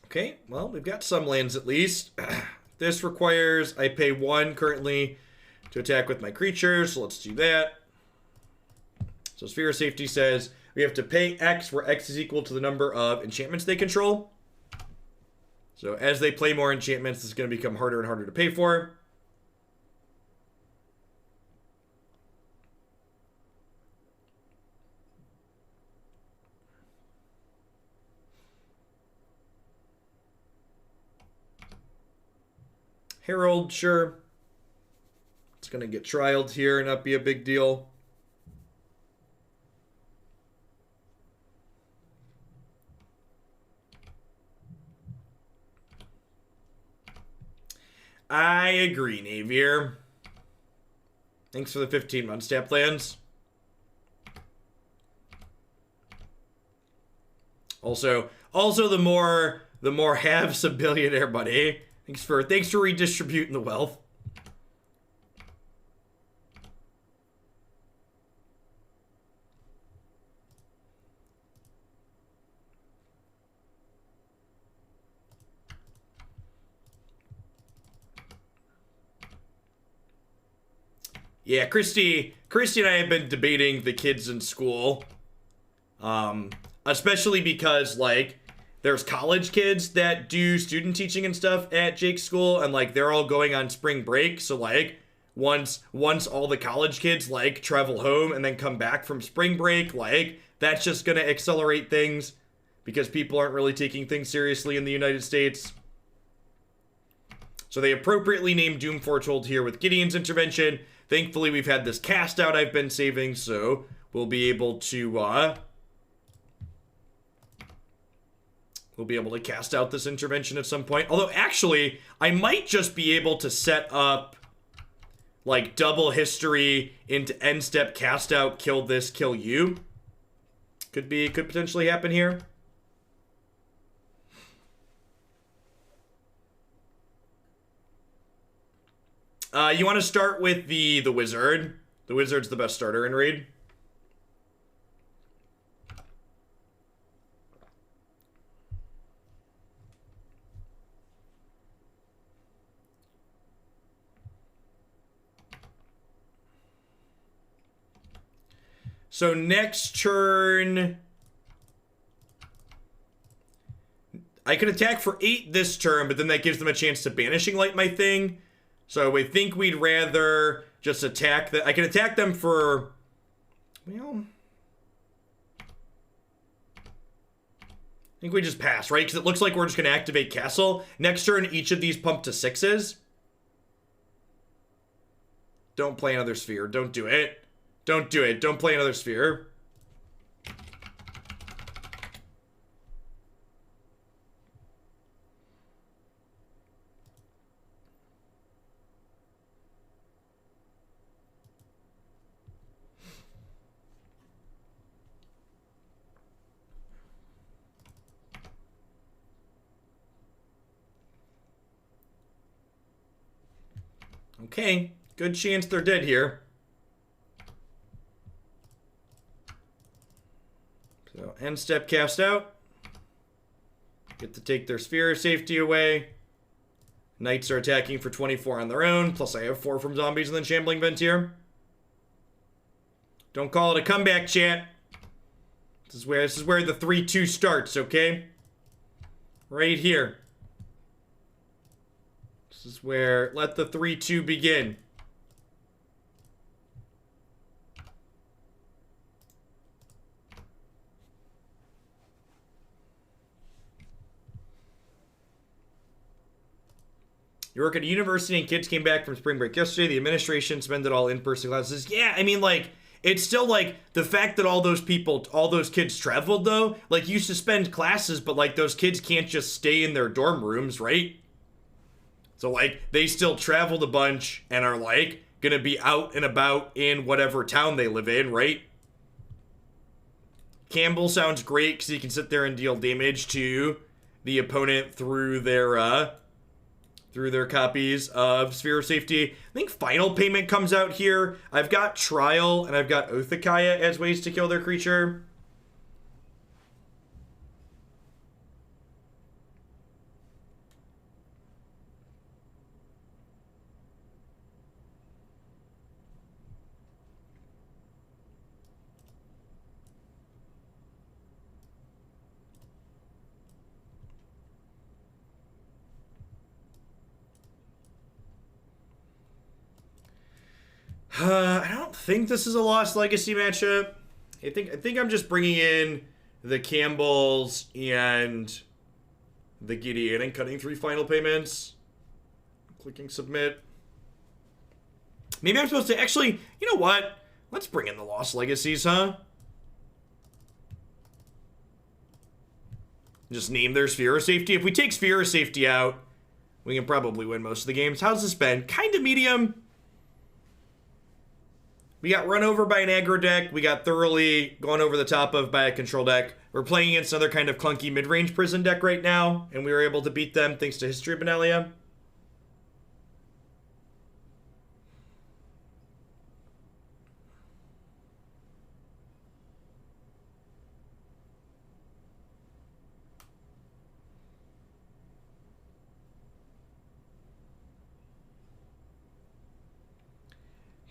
Okay, well, we've got some lands at least. This requires I pay 1 currently to attack with my creatures, so let's do that. So Sphere of Safety says we have to pay X, where X is equal to the number of enchantments they control. So as they play more enchantments, this is going to become harder and harder to pay for. Herald, sure. It's going to get trialed here and not be a big deal. I agree, Navier. Thanks for the 15-month step plans. Also the more haves a billionaire, buddy. Thanks for redistributing the wealth. Yeah, Christy and I have been debating the kids in school. Especially because, like, there's college kids that do student teaching and stuff at Jake's school, and, like, they're all going on spring break, so, like, once all the college kids, like, travel home and then come back from spring break, like, that's just gonna accelerate things, because people aren't really taking things seriously in the United States. So they appropriately named Doom Foretold here with Gideon's intervention. Thankfully, we've had this cast out I've been saving, so we'll be able to, cast out this intervention at some point. Although, actually, I might just be able to set up, like, double history into end step, cast out, kill this, kill you. Could potentially happen here. You want to start with the wizard. The wizard's the best starter in Raid. So next turn, I can attack for 8 this turn, but then that gives them a chance to Banishing Light my thing. So I think we'd rather just attack I can attack them for, well, I think we just pass, right? Because it looks like we're just going to activate Castle. Next turn, each of these pump to 6s. Don't play another sphere. Don't do it. Don't do it. Don't play another sphere. Okay, good chance they're dead here. So, end step cast out. Get to take their sphere of safety away. Knights are attacking for 24 on their own, plus I have 4 from zombies and then Shambling Vent here. Don't call it a comeback, chat. This is where the 3-2 starts, okay? Right here. This is where, let the 3-2 begin. You work at a university and kids came back from spring break yesterday. The administration spent it all in-person classes. Yeah, I mean, like, it's still like the fact that all those kids traveled though, like you suspend classes, but like those kids can't just stay in their dorm rooms, right? So like they still traveled a bunch and are like gonna be out and about in whatever town they live in, right? Kambal sounds great because he can sit there and deal damage to the opponent through their copies of Sphere of Safety. I think Final Payment comes out here. I've got Trial and I've got Othakaya as ways to kill their creature. I don't think this is a Lost Legacy matchup. I think I'm just bringing in the Campbells and the Gideon and cutting 3 Final Payments. Clicking submit. Maybe I'm supposed to actually, you know what? Let's bring in the Lost Legacies, huh? Just name their Sphere of Safety. If we take Sphere of Safety out, we can probably win most of the games. How's this been? Kind of medium. We got run over by an aggro deck. We got thoroughly gone over the top of by a control deck. We're playing against another kind of clunky mid-range prison deck right now, and we were able to beat them thanks to History of Benalia.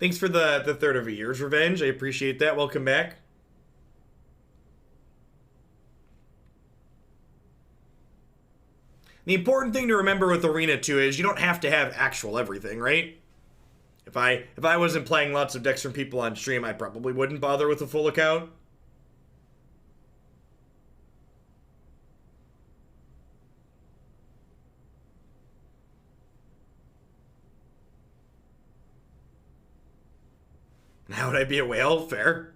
Thanks for the third of a year's revenge. I appreciate that. Welcome back. The important thing to remember with Arena 2 is you don't have to have actual everything, right? If I wasn't playing lots of decks from people on stream, I probably wouldn't bother with a full account. How would I be a whale? Fair.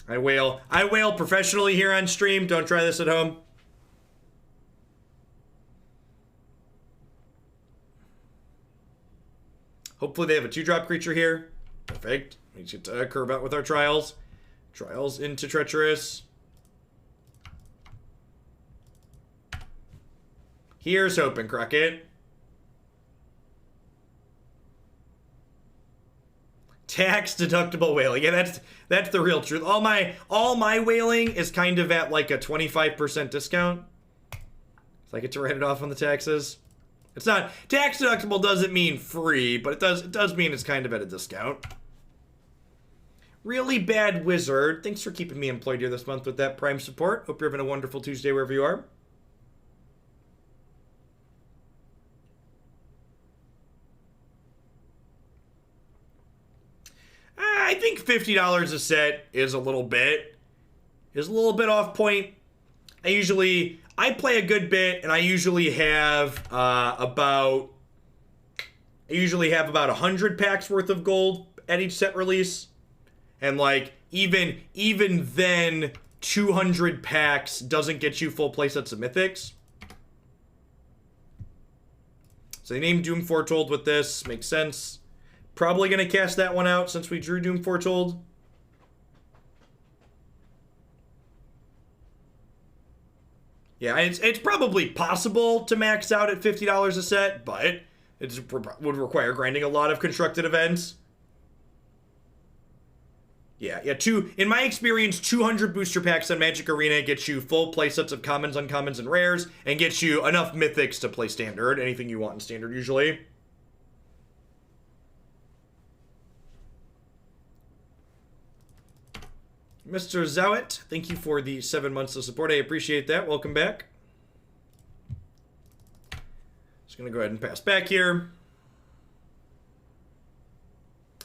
I wail professionally here on stream. Don't try this at home. Hopefully they have a 2-drop creature here. Perfect. We get to curve out with our trials. Trials into Treacherous. Here's hoping, Crockett. Tax deductible whaling. Yeah, that's the real truth. All my whaling is kind of at like a 25% discount. So I get to write it off on the taxes. It's not tax deductible doesn't mean free, but it does mean it's kind of at a discount. Really Bad Wizard. Thanks for keeping me employed here this month with that Prime support. Hope you're having a wonderful Tuesday wherever you are. I think $50 a set is a little bit off point. I play a good bit, and I usually have about 100 packs worth of gold at each set release. And like even then 200 packs doesn't get you full playsets of Mythics. So they named Doom Foretold with this. Makes sense. Probably going to cast that one out since we drew Doom Foretold. Yeah, it's probably possible to max out at $50 a set, but it would require grinding a lot of constructed events. Yeah, in my experience, 200 booster packs on Magic Arena gets you full playsets of commons, uncommons, and rares, and gets you enough mythics to play standard, anything you want in standard usually. Mr. Zowit, thank you for the 7 months of support. I appreciate that. Welcome back. Just going to go ahead and pass back here.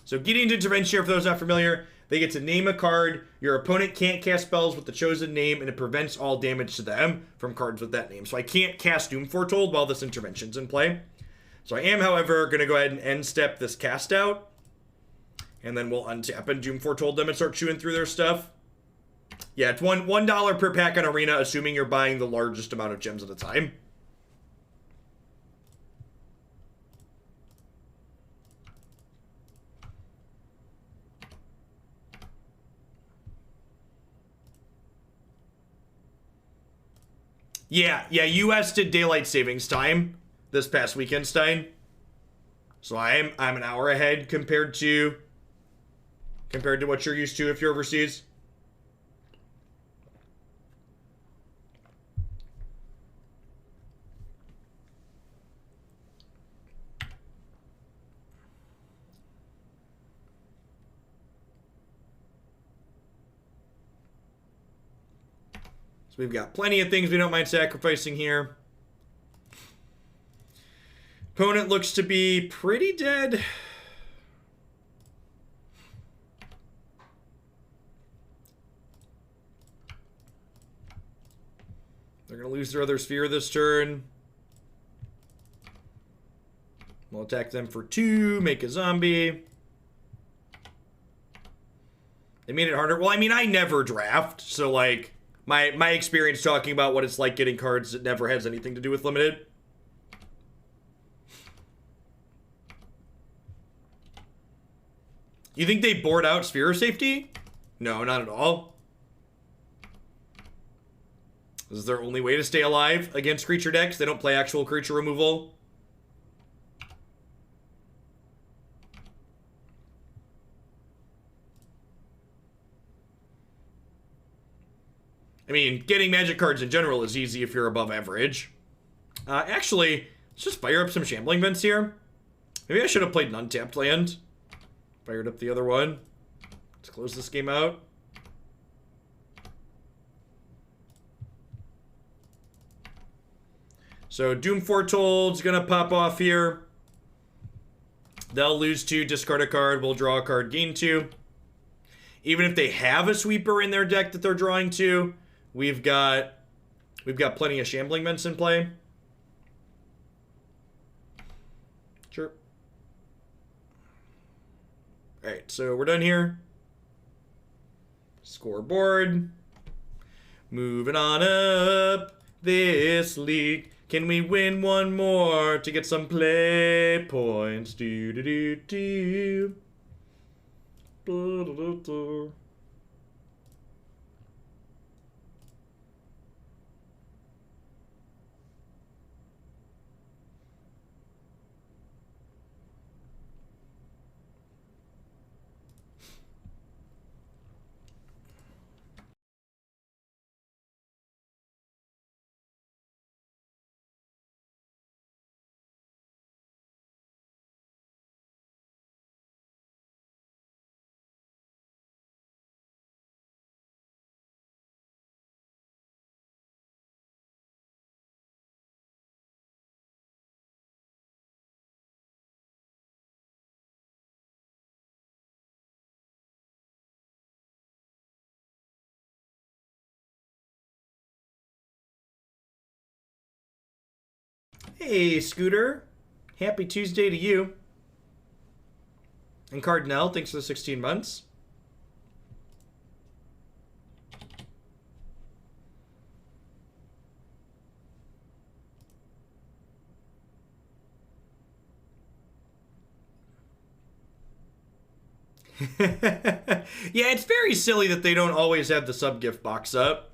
So Gideon's Intervention here, for those not familiar, They get to name a card. Your opponent can't cast spells with the chosen name, and it prevents all damage to them from cards with that name. So I can't cast Doom Foretold while this intervention's in play. So I am, however, going to go ahead and end step this cast out. And then we'll untap and Doom Foretold them and start chewing through their stuff. Yeah, it's $1 per pack on Arena, assuming you're buying the largest amount of gems at a time. Yeah, US did daylight savings time this past weekend, Stein. So I'm an hour ahead compared to what you're used to if you're overseas. We've got plenty of things we don't mind sacrificing here. Opponent looks to be pretty dead. They're going to lose their other sphere this turn. We'll attack them for 2, make a zombie. They made it harder. Well, I mean, I never draft, so like... My experience talking about what it's like getting cards that never has anything to do with limited. You think they board out Sphere of Safety? No, not at all. This is their only way to stay alive against creature decks. They don't play actual creature removal. I mean, getting magic cards in general is easy if you're above average. Actually, let's just fire up some Shambling Vents here. Maybe I should have played an untapped land. Fired up the other one. Let's close this game out. So Doom Foretold's gonna pop off here. They'll lose 2, discard a card, we'll draw a card, gain 2. Even if they have a sweeper in their deck that they're drawing 2, we've got plenty of Shambling Vents in play. Sure. Alright, so we're done here. Scoreboard. Moving on up this league. Can we win one more to get some play points? Do do do do. Do do do do. Hey, Scooter. Happy Tuesday to you. And Cardinal, thanks for the 16 months. Yeah, it's very silly that they don't always have the sub-gift box up.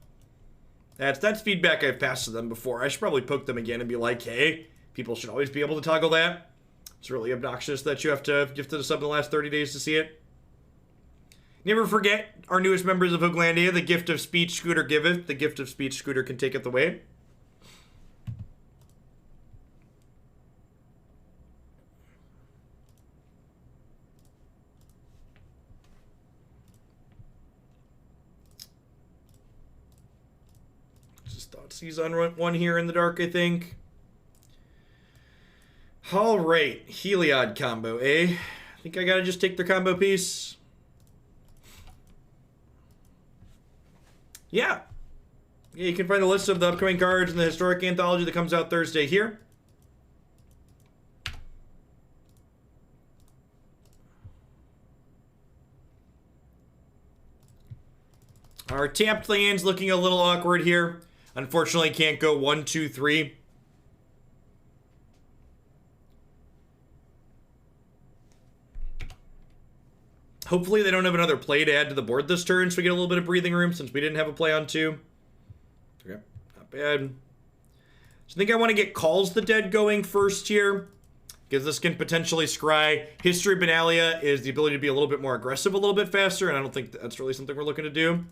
That's feedback I've passed to them before. I should probably poke them again and be like, hey, people should always be able to toggle that. It's really obnoxious that you have to have gifted a sub in the last 30 days to see it. Never forget our newest members of Hooglandia, the gift of speech Scooter giveth, the gift of speech Scooter can taketh away. Thoughtseize on one here in the dark, I think. Alright, Heliod combo, eh? I think I gotta just take their combo piece. Yeah. Yeah, you can find a list of the upcoming cards in the Historic Anthology that comes out Thursday here. Our tapped land's looking a little awkward here. Unfortunately, can't go 1, 2, 3. Hopefully they don't have another play to add to the board this turn, so we get a little bit of breathing room since we didn't have a play on 2. Okay, not bad. So I think I want to get Calls the Dead going first here, because this can potentially scry. History of Benalia is the ability to be a little bit more aggressive a little bit faster, and I don't think that's really something we're looking to do.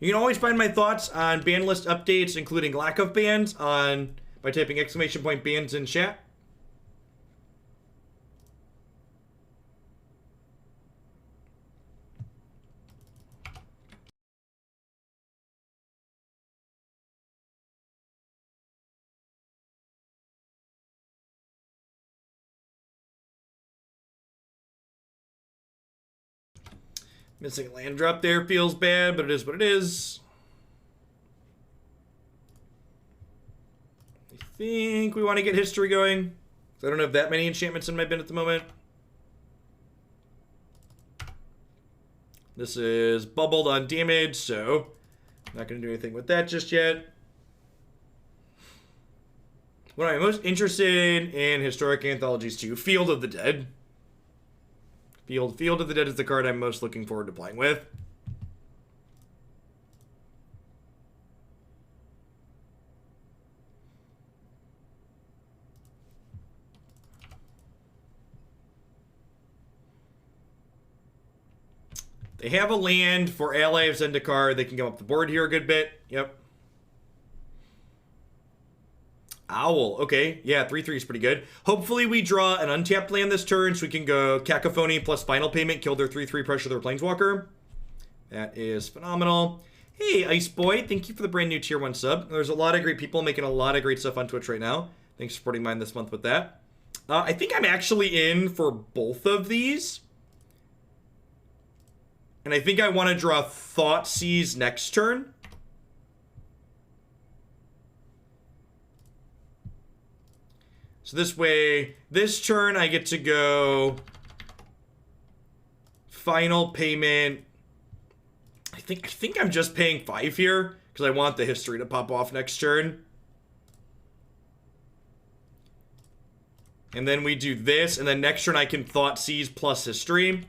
You can always find my thoughts on ban list updates, including lack of bans, by typing !bans in chat. Missing a land drop there feels bad, but it is what it is. I think we want to get history going. I don't have that many enchantments in my bin at the moment. This is bubbled on damage, so I'm not going to do anything with that just yet. What I'm most interested in Historic Anthologies 2, Field of the Dead. Field of the Dead is the card I'm most looking forward to playing with. They have a land for Ally of Zendikar. They can come up the board here a good bit. Yep. Owl. Okay. Yeah, 3/3 is pretty good. Hopefully we draw an untapped land this turn so we can go Cacophony plus Final Payment, kill their 3/3, pressure their Planeswalker. That is phenomenal. Hey, Ice Boy. Thank you for the brand new tier 1 sub. There's a lot of great people making a lot of great stuff on Twitch right now. Thanks for supporting mine this month with that. I think I'm actually in for both of these. And I think I want to draw Thoughtseize next turn. So this way, this turn I get to go Final Payment. I think I'm just paying 5 here because I want the history to pop off next turn. And then we do this, and then next turn I can Thoughtseize plus history.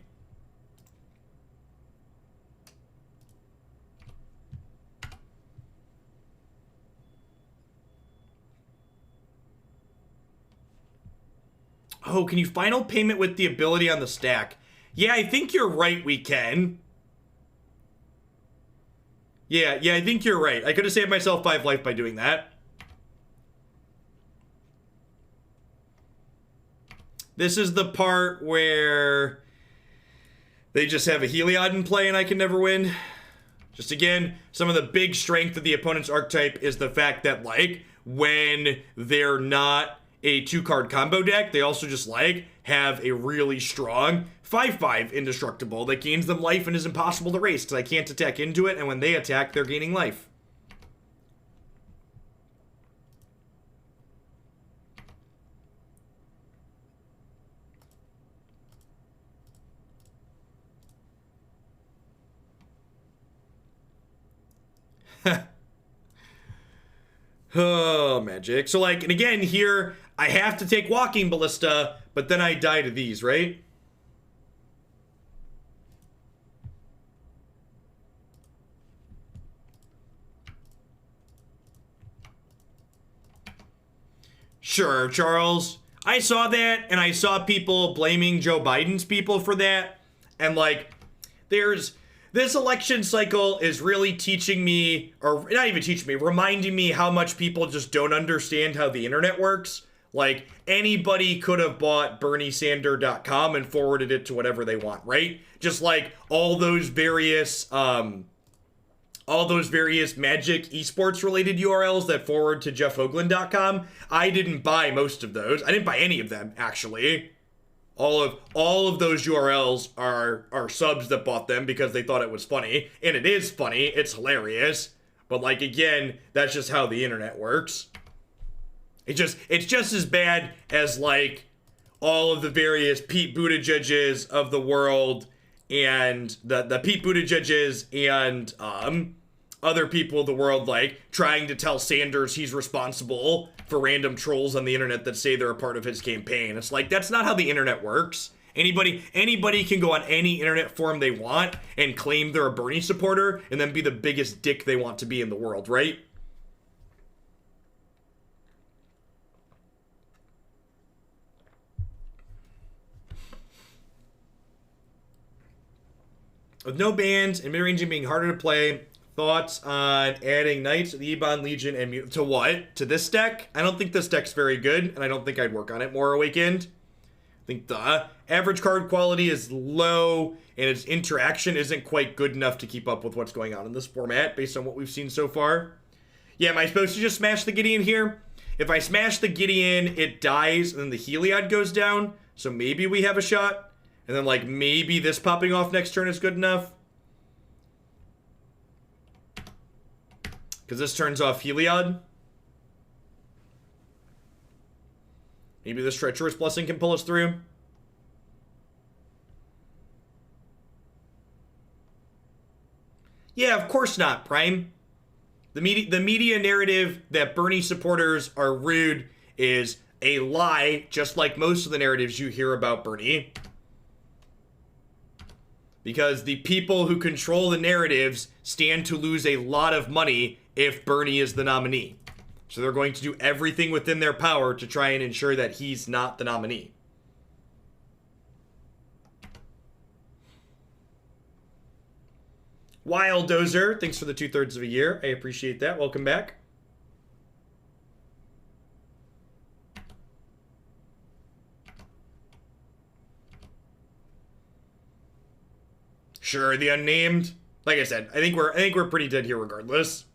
Oh, can you Final Payment with the ability on the stack? Yeah, I think you're right, we can. Yeah, I think you're right. I could have saved myself 5 life by doing that. This is the part where they just have a Heliod in play and I can never win. Just again, some of the big strength of the opponent's archetype is the fact that, like, when they're not a 2-card combo deck, they also just, like, have a really strong 5/5 indestructible that gains them life and is impossible to race because I can't attack into it, and when they attack, they're gaining life. Oh, magic. So, like, and again, here, I have to take Walking Ballista, but then I die to these, right? Sure, Charles. I saw that, and I saw people blaming Joe Biden's people for that. And, like, this election cycle is really teaching me, or not even teaching me, reminding me how much people just don't understand how the internet works. Like, anybody could have bought BernieSander.com and forwarded it to whatever they want, right? Just like all those various Magic esports related URLs that forward to JeffOgland.com. I didn't buy most of those. I didn't buy any of them, actually. all of those URLs are subs that bought them because they thought it was funny, and it is funny, it's hilarious. But like again, that's just how the internet works. It's just as bad as like all of the various Pete Buttigieg's of the world and the Pete Buttigieg's and other people of the world like trying to tell Sanders he's responsible for random trolls on the internet that say they're a part of his campaign. It's like, that's not how the internet works. Anybody can go on any internet forum they want and claim they're a Bernie supporter and then be the biggest dick they want to be in the world, right? With no bans and mid-ranging being harder to play, thoughts on adding Knights, the Ebon, Legion, and to what? To this deck? I don't think this deck's very good, and I don't think I'd work on it more Awakened. I think the average card quality is low, and its interaction isn't quite good enough to keep up with what's going on in this format, based on what we've seen so far. Yeah, am I supposed to just smash the Gideon here? If I smash the Gideon, it dies, and then the Heliod goes down, so maybe we have a shot. And then, like, maybe this popping off next turn is good enough. Because this turns off Heliod. Maybe this Treacherous Blessing can pull us through. Yeah, of course not, Prime. The media narrative that Bernie supporters are rude is a lie, just like most of the narratives you hear about Bernie. Because the people who control the narratives stand to lose a lot of money if Bernie is the nominee. So they're going to do everything within their power to try and ensure that he's not the nominee. Wild Dozer, thanks for the 2/3 of a year. I appreciate that. Welcome back. Sure, the unnamed. Like I said, I think we're pretty dead here regardless.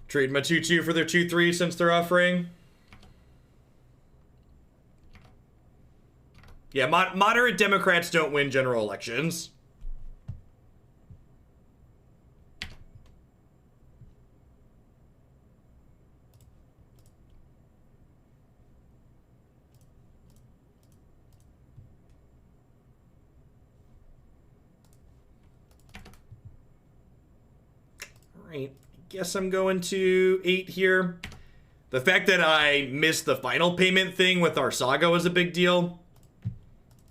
Trade my 2/2 for their 2/3 since they're offering. Yeah, moderate Democrats don't win general elections. Alright, guess I'm going to 8 here. The fact that I missed the final payment thing with our saga was a big deal.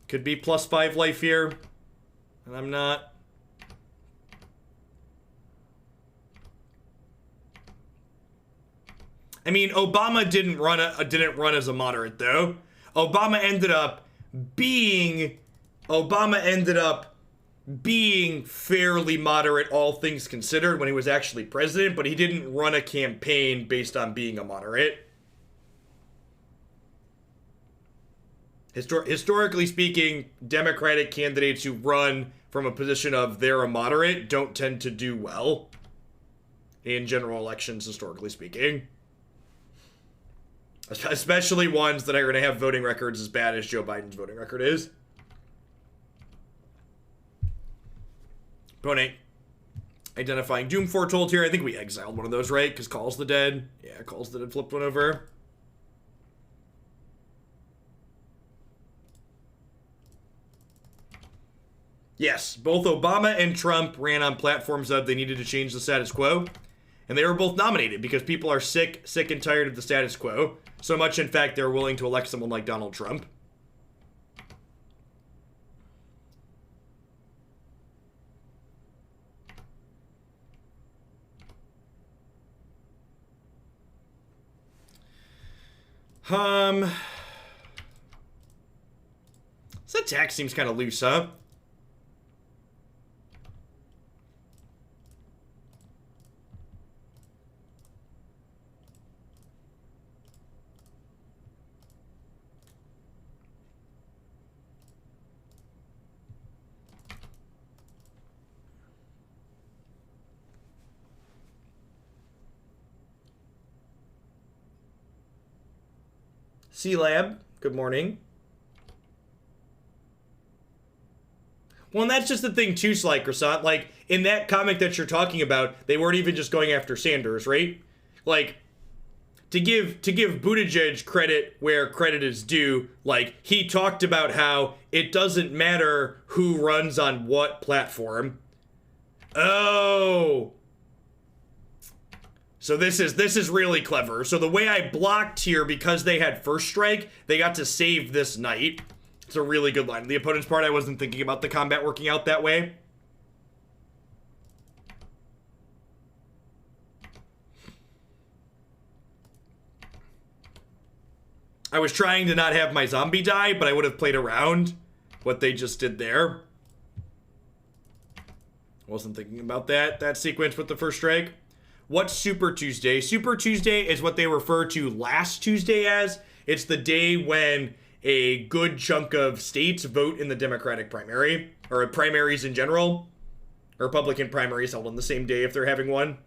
Could be +5 life here, and I'm not. I mean, Obama didn't run as a moderate though. Obama ended up being fairly moderate, all things considered, when he was actually president, but he didn't run a campaign based on being a moderate. Historically speaking, Democratic candidates who run from a position of they're a moderate don't tend to do well in general elections, historically speaking. Especially ones that are going to have voting records as bad as Joe Biden's voting record is. Opponent identifying Doom Foretold here. I think we exiled one of those, right? Because Call's the Dead. Yeah, Call's the Dead flipped one over. Yes, both Obama and Trump ran on platforms that they needed to change the status quo. And they were both nominated because people are sick and tired of the status quo. So much, in fact, they're willing to elect someone like Donald Trump. This attack seems kind of loose, huh? C-Lab, good morning. Well, and that's just the thing too, Sly Croissant. Like, in that comic that you're talking about, they weren't even just going after Sanders, right? Like, to give Buttigieg credit where credit is due, like, he talked about how it doesn't matter who runs on what platform. Oh. So this is really clever. So the way I blocked here, because they had first strike, they got to save this knight. It's a really good line. On the opponent's part, I wasn't thinking about the combat working out that way. I was trying to not have my zombie die, but I would have played around what they just did there. Wasn't thinking about that sequence with the first strike. What's Super Tuesday? Super Tuesday is what they refer to last Tuesday as. It's the day when a good chunk of states vote in the Democratic primary, or primaries in general. Republican primaries held on the same day if they're having one.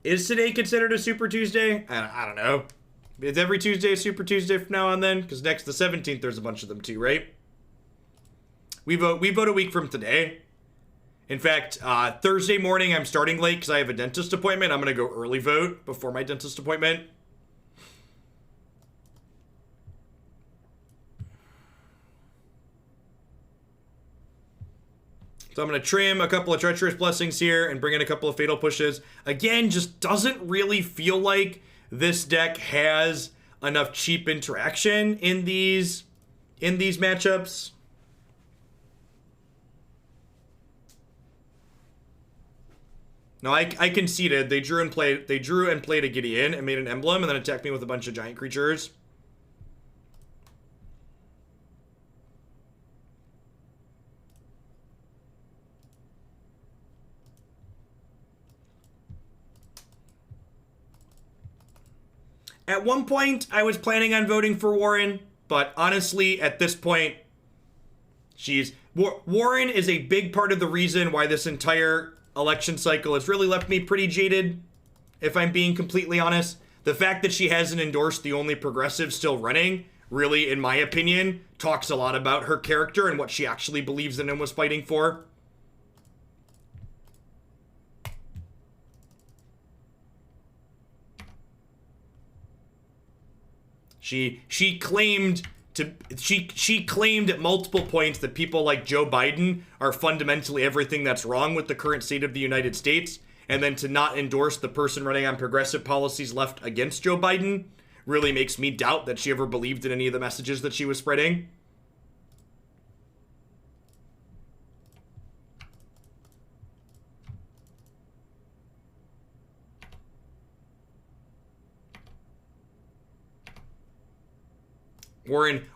Is today considered a Super Tuesday? I don't know. Is every Tuesday a Super Tuesday from now on then? Because next the 17th, there's a bunch of them too, right? We vote a week from today. In fact, Thursday morning, I'm starting late because I have a dentist appointment. I'm going to go early vote before my dentist appointment. So I'm going to trim a couple of Treacherous Blessings here and bring in a couple of Fatal Pushes. Again, just doesn't really feel like this deck has enough cheap interaction in these matchups. No, I conceded. They drew and played a Gideon and made an emblem and then attacked me with a bunch of giant creatures. At one point, I was planning on voting for Warren, but honestly, at this point, Warren is a big part of the reason why this entire election cycle has really left me pretty jaded, if I'm being completely honest. The fact that she hasn't endorsed the only progressive still running, really, in my opinion, talks a lot about her character and what she actually believes in and was fighting for. She claimed at multiple points that people like Joe Biden are fundamentally everything that's wrong with the current state of the United States, and then to not endorse the person running on progressive policies left against Joe Biden really makes me doubt that she ever believed in any of the messages that she was spreading.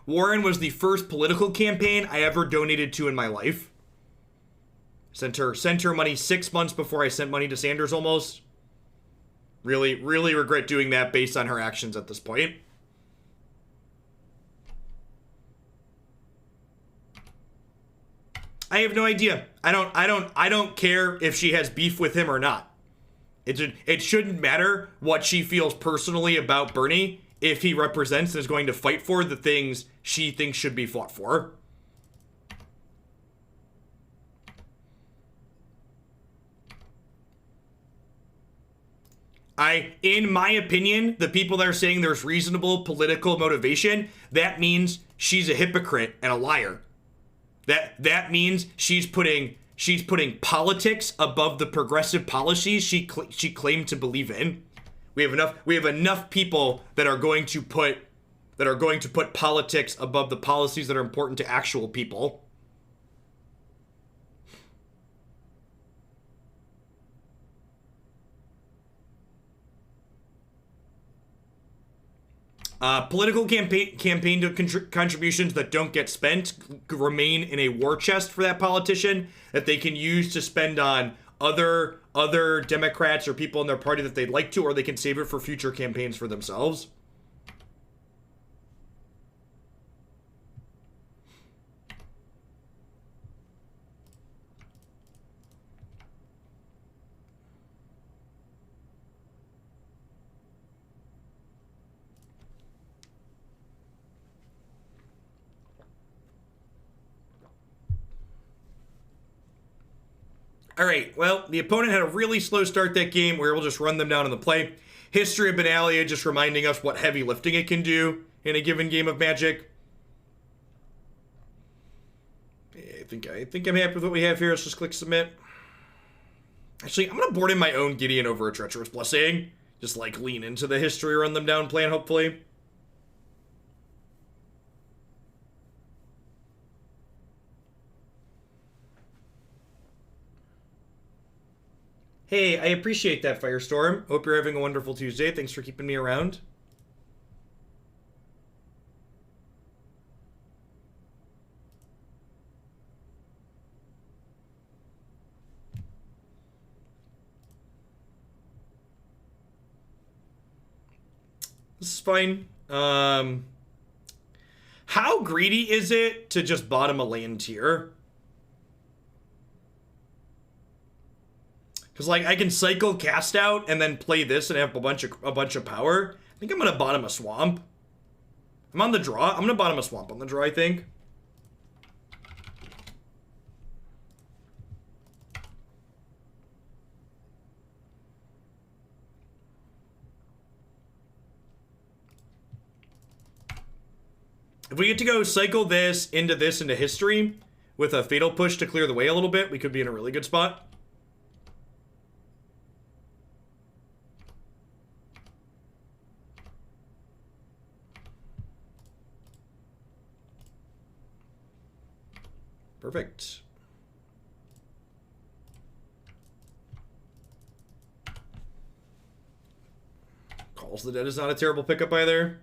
Warren was the first political campaign I ever donated to in my life. Sent her money 6 months before I sent money to Sanders almost. Really regret doing that based on her actions at this point. I have no idea. I don't care if she has beef with him or not. It shouldn't matter what she feels personally about Bernie if he represents and is going to fight for the things she thinks should be fought for. In my opinion, the people that are saying there's reasonable political motivation, that means she's a hypocrite and a liar. That means she's putting politics above the progressive policies she claimed to believe in. We have enough people that are going to put politics above the policies that are important to actual people. Political campaign contributions that don't get spent remain in a war chest for that politician that they can use to spend on other other Democrats or people in their party that they'd like to, or they can save it for future campaigns for themselves. All right, well, the opponent had a really slow start that game. We were able to just run them down in the play. History of Benalia just reminding us what heavy lifting it can do in a given game of Magic. I think I'm happy with what we have here. Let's just click submit. Actually, I'm going to board in my own Gideon over a Treacherous Blessing. Just like lean into the history, run them down plan, hopefully. Hey, I appreciate that, Firestorm. Hope you're having a wonderful Tuesday. Thanks for keeping me around. This is fine. How greedy is it to just bottom a land tier? Because, like, I can cycle cast out and then play this and have a bunch of power. I think I'm going to bottom a swamp. I'm on the draw. I'm going to bottom a swamp on the draw, I think. If we get to go cycle this into history with a fatal push to clear the way a little bit, we could be in a really good spot. Perfect. Calls the Dead is not a terrible pickup either.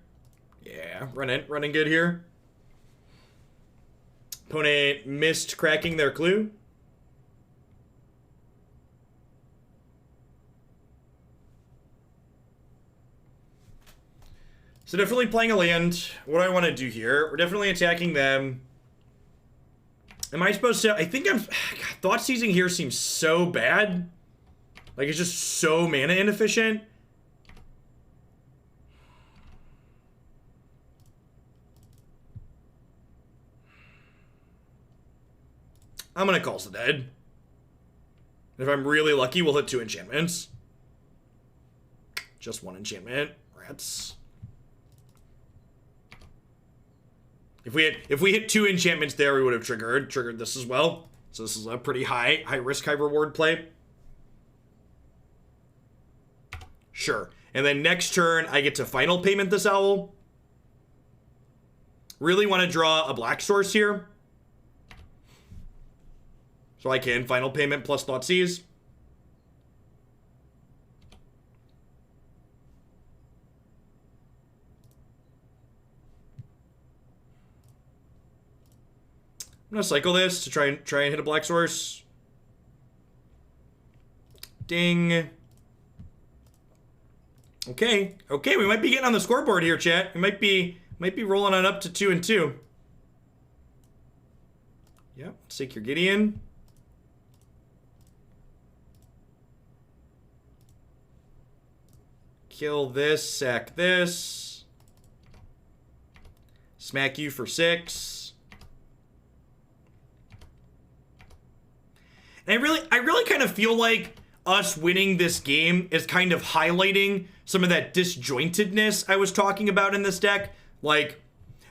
Yeah, running good here. Opponent missed cracking their clue. So definitely playing a land. What do I want to do here? We're definitely attacking them. Am I supposed to? I think I'm... God, Thoughtseizing here seems so bad. Like, it's just so mana inefficient. I'm gonna Calls the Dead. If I'm really lucky, we'll hit 2 enchantments. Just 1 enchantment. Rats. If we hit 2 enchantments there, we would have triggered this as well. So this is a pretty high risk, high reward play. Sure. And then next turn, I get to final payment this owl. Really want to draw a black source here. So I can final payment plus Thoughtseize. I'm gonna cycle this to try and hit a black source. Ding. Okay, we might be getting on the scoreboard here, chat. We might be rolling on up to 2 and 2. Yep, let's take your Gideon. Kill this, sack this. Smack you for 6. And I really kind of feel like us winning this game is kind of highlighting some of that disjointedness I was talking about in this deck. Like,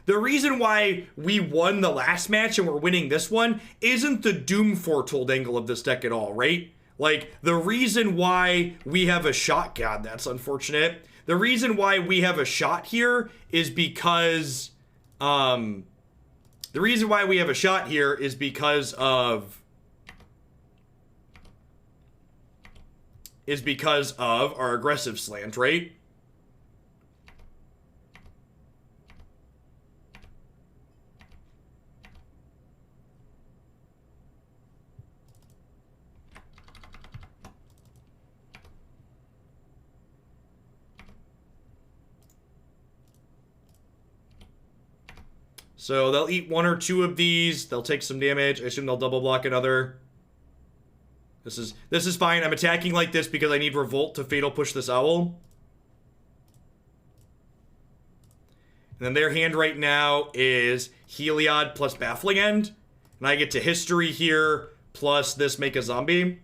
the reason why we won the last match and we're winning this one isn't the Doom Foretold angle of this deck at all, right? Like, the reason why we have a shot... God, that's unfortunate. The reason why we have a shot here is because... The reason why we have a shot here is because of our aggressive slant, right? So they'll eat 1 or 2 of these. They'll take some damage. I assume they'll double block another. This is fine. I'm attacking like this because I need Revolt to Fatal Push this Owl. And then their hand right now is Heliod plus Baffling End. And I get to History here, plus this make a zombie.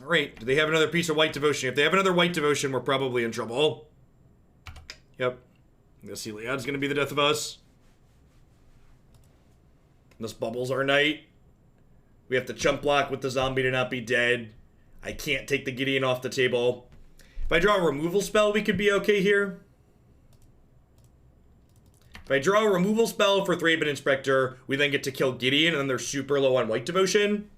Alright, do they have another piece of White Devotion? If they have another White Devotion, we're probably in trouble. Yep. This Heliod's gonna be the death of us. This bubbles our knight. We have to chump block with the zombie to not be dead. I can't take the Gideon off the table. If I draw a removal spell, we could be okay here. If I draw a removal spell for Thraben Inspector, we then get to kill Gideon, and then they're super low on White Devotion.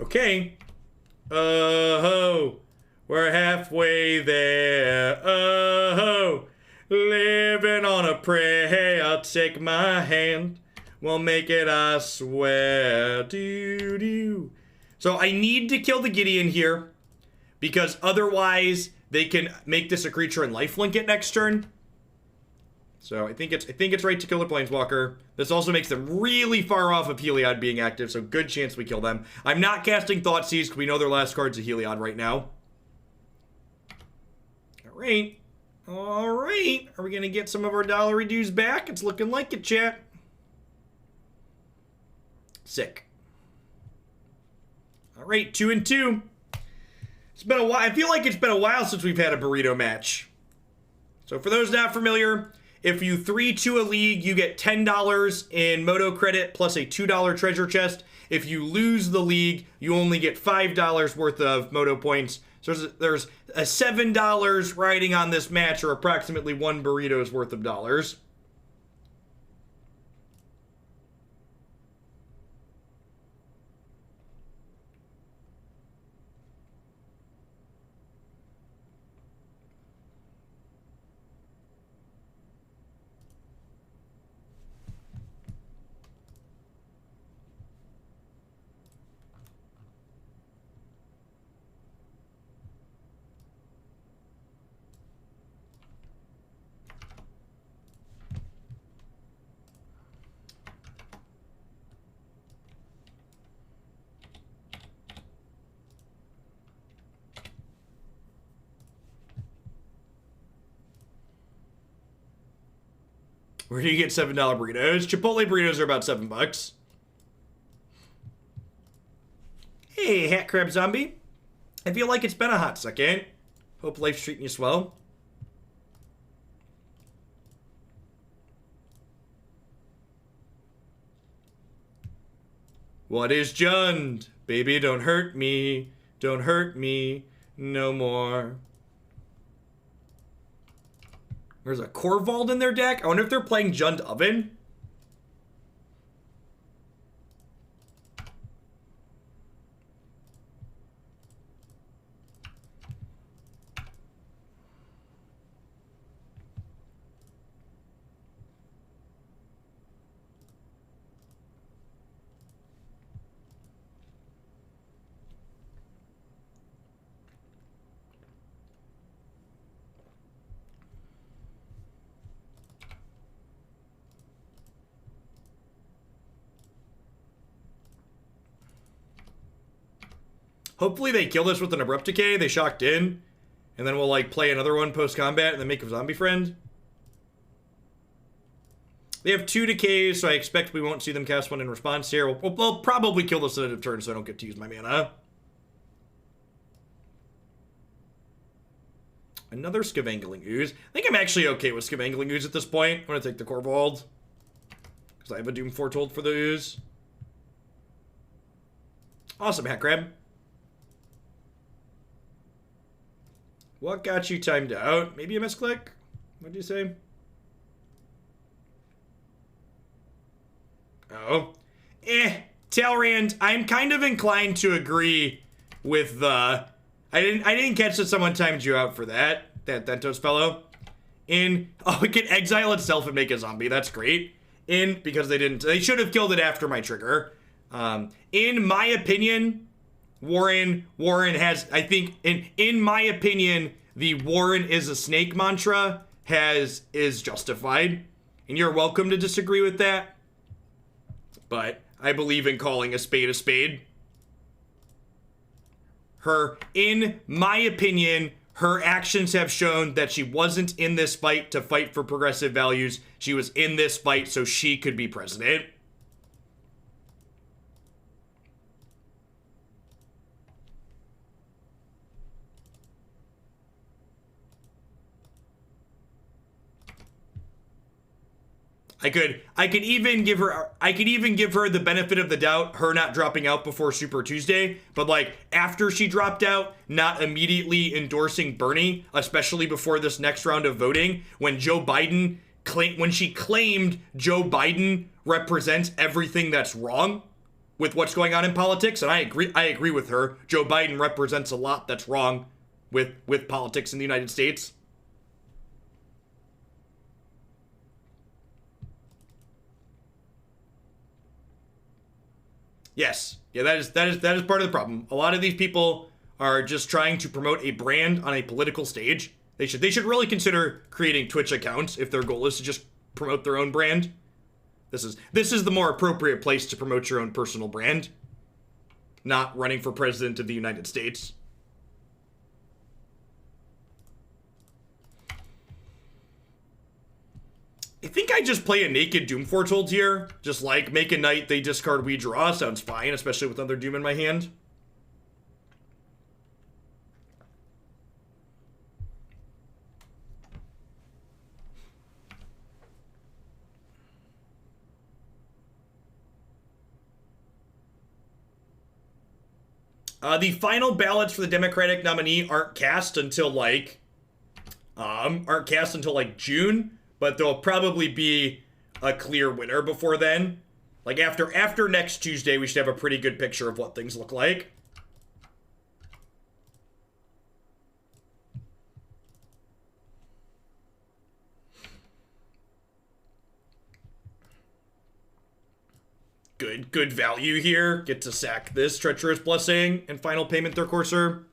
Okay. Oh-ho. We're halfway there. Oh-ho. Living on a prayer. Take my hand. We'll make it, I swear. Do-do. So I need to kill the Gideon here, because otherwise they can make this a creature and lifelink it next turn. So I think it's right to kill the Planeswalker. This also makes them really far off of Heliod being active, so good chance we kill them. I'm not casting Thoughtseize because we know their last card's a Heliod right now. Alright. Alright. Are we going to get some of our dollar dues back? It's looking like it, chat. Sick. Alright, 2-2. It's been a while. I feel like it's been a while since we've had a burrito match. So for those not familiar, if you 3-2 a league, you get $10 in Moto credit plus a $2 treasure chest. If you lose the league, you only get $5 worth of Moto points. So there's a $7 riding on this match, or approximately 1 burrito's worth of dollars. Where do you get $7 burritos? Chipotle burritos are about $7. Hey, Hat Crab Zombie. I feel like it's been a hot second. Hope life's treating you swell. What is Jund? Baby, don't hurt me. Don't hurt me no more. There's a Corvald in their deck. I wonder if they're playing Jund Oven. Hopefully they kill this with an Abrupt Decay. They shocked in. And then we'll, like, play another one post-combat and then make a zombie friend. They have 2 decays, so I expect we won't see them cast one in response here. We'll probably kill this at end of turn so I don't get to use my mana. Another Scavengling Ooze. I think I'm actually okay with Scavengling Ooze at this point. I'm going to take the Corvald, because I have a Doom Foretold for the Ooze. Awesome, Hat Crab. What got you timed out? Maybe a misclick? What'd you say? Oh. Talrand, I'm kind of inclined to agree with the... I didn't catch that someone timed you out for that Dentos fellow. It can exile itself and make a zombie. That's great. Because they should have killed it after my trigger. In my opinion, Warren has, I think, in my opinion, the Warren is a snake mantra is justified. And you're welcome to disagree with that. But I believe in calling a spade a spade. In my opinion, her actions have shown that she wasn't in this fight to fight for progressive values. She was in this fight so she could be president. I could even give her the benefit of the doubt, her not dropping out before Super Tuesday, but like after she dropped out, not immediately endorsing Bernie, especially before this next round of voting, when she claimed Joe Biden represents everything that's wrong with what's going on in politics, and I agree with her. Joe Biden represents a lot that's wrong with politics in the United States. Yes. Yeah, that is part of the problem. A lot of these people are just trying to promote a brand on a political stage. They should really consider creating Twitch accounts if their goal is to just promote their own brand. This is the more appropriate place to promote your own personal brand, not running for president of the United States. I think I just play a naked Doom Foretold here. Just like make a knight, they discard, we draw. Sounds fine, especially with another Doom in my hand. The final ballots for the Democratic nominee aren't cast until like June. But there'll probably be a clear winner before then. Like after next Tuesday, we should have a pretty good picture of what things look like. Good value here. Get to sack this Treacherous Blessing and final payment their courser.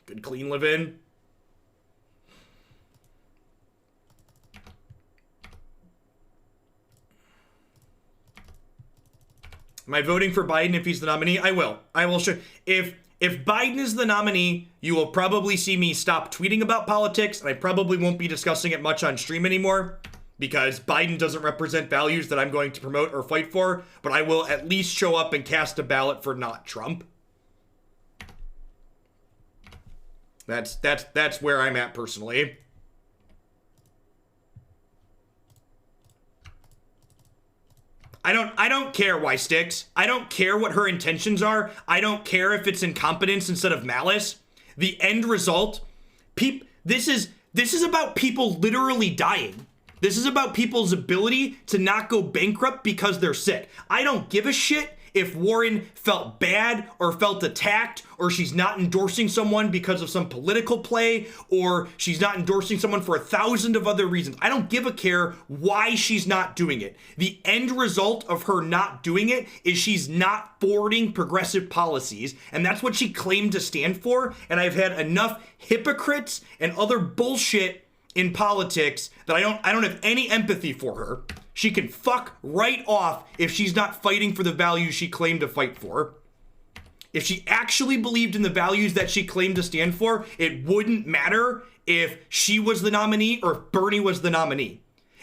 Good clean live in. Am I voting for Biden if he's the nominee? I will. I will show. If Biden is the nominee, you will probably see me stop tweeting about politics, and I probably won't be discussing it much on stream anymore, because Biden doesn't represent values that I'm going to promote or fight for, but I will at least show up and cast a ballot for not Trump. That's where I'm at personally. I don't care why sticks. I don't care what her intentions are. I don't care if it's incompetence instead of malice. The end result, this is about people literally dying. This is about people's ability to not go bankrupt because they're sick. I don't give a shit if Warren felt bad or felt attacked, or she's not endorsing someone because of some political play, or she's not endorsing someone for 1,000 of other reasons. I don't give a care why she's not doing it. The end result of her not doing it is she's not forwarding progressive policies, and that's what she claimed to stand for. And I've had enough hypocrites and other bullshit in politics that I don't have any empathy for her. She can fuck right off if she's not fighting for the values she claimed to fight for. If she actually believed in the values that she claimed to stand for, it wouldn't matter if she was the nominee or if Bernie was the nominee.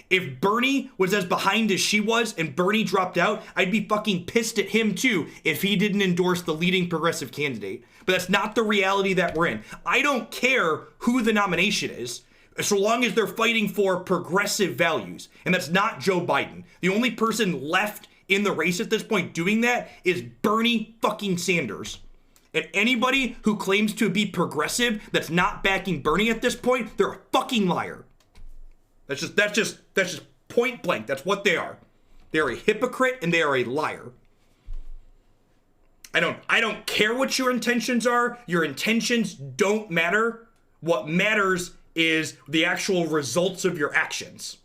If Bernie was as behind as she was and Bernie dropped out, I'd be fucking pissed at him too if he didn't endorse the leading progressive candidate. But that's not the reality that we're in. I don't care who the nomination is, so long as they're fighting for progressive values. And that's not Joe Biden. The only person left in the race at this point doing that is Bernie fucking Sanders. And anybody who claims to be progressive that's not backing Bernie at this point, they're a fucking liar. That's just point blank. That's what they are. They're a hypocrite and they are a liar. I don't care what your intentions are. Your intentions don't matter. What matters is the actual results of your actions.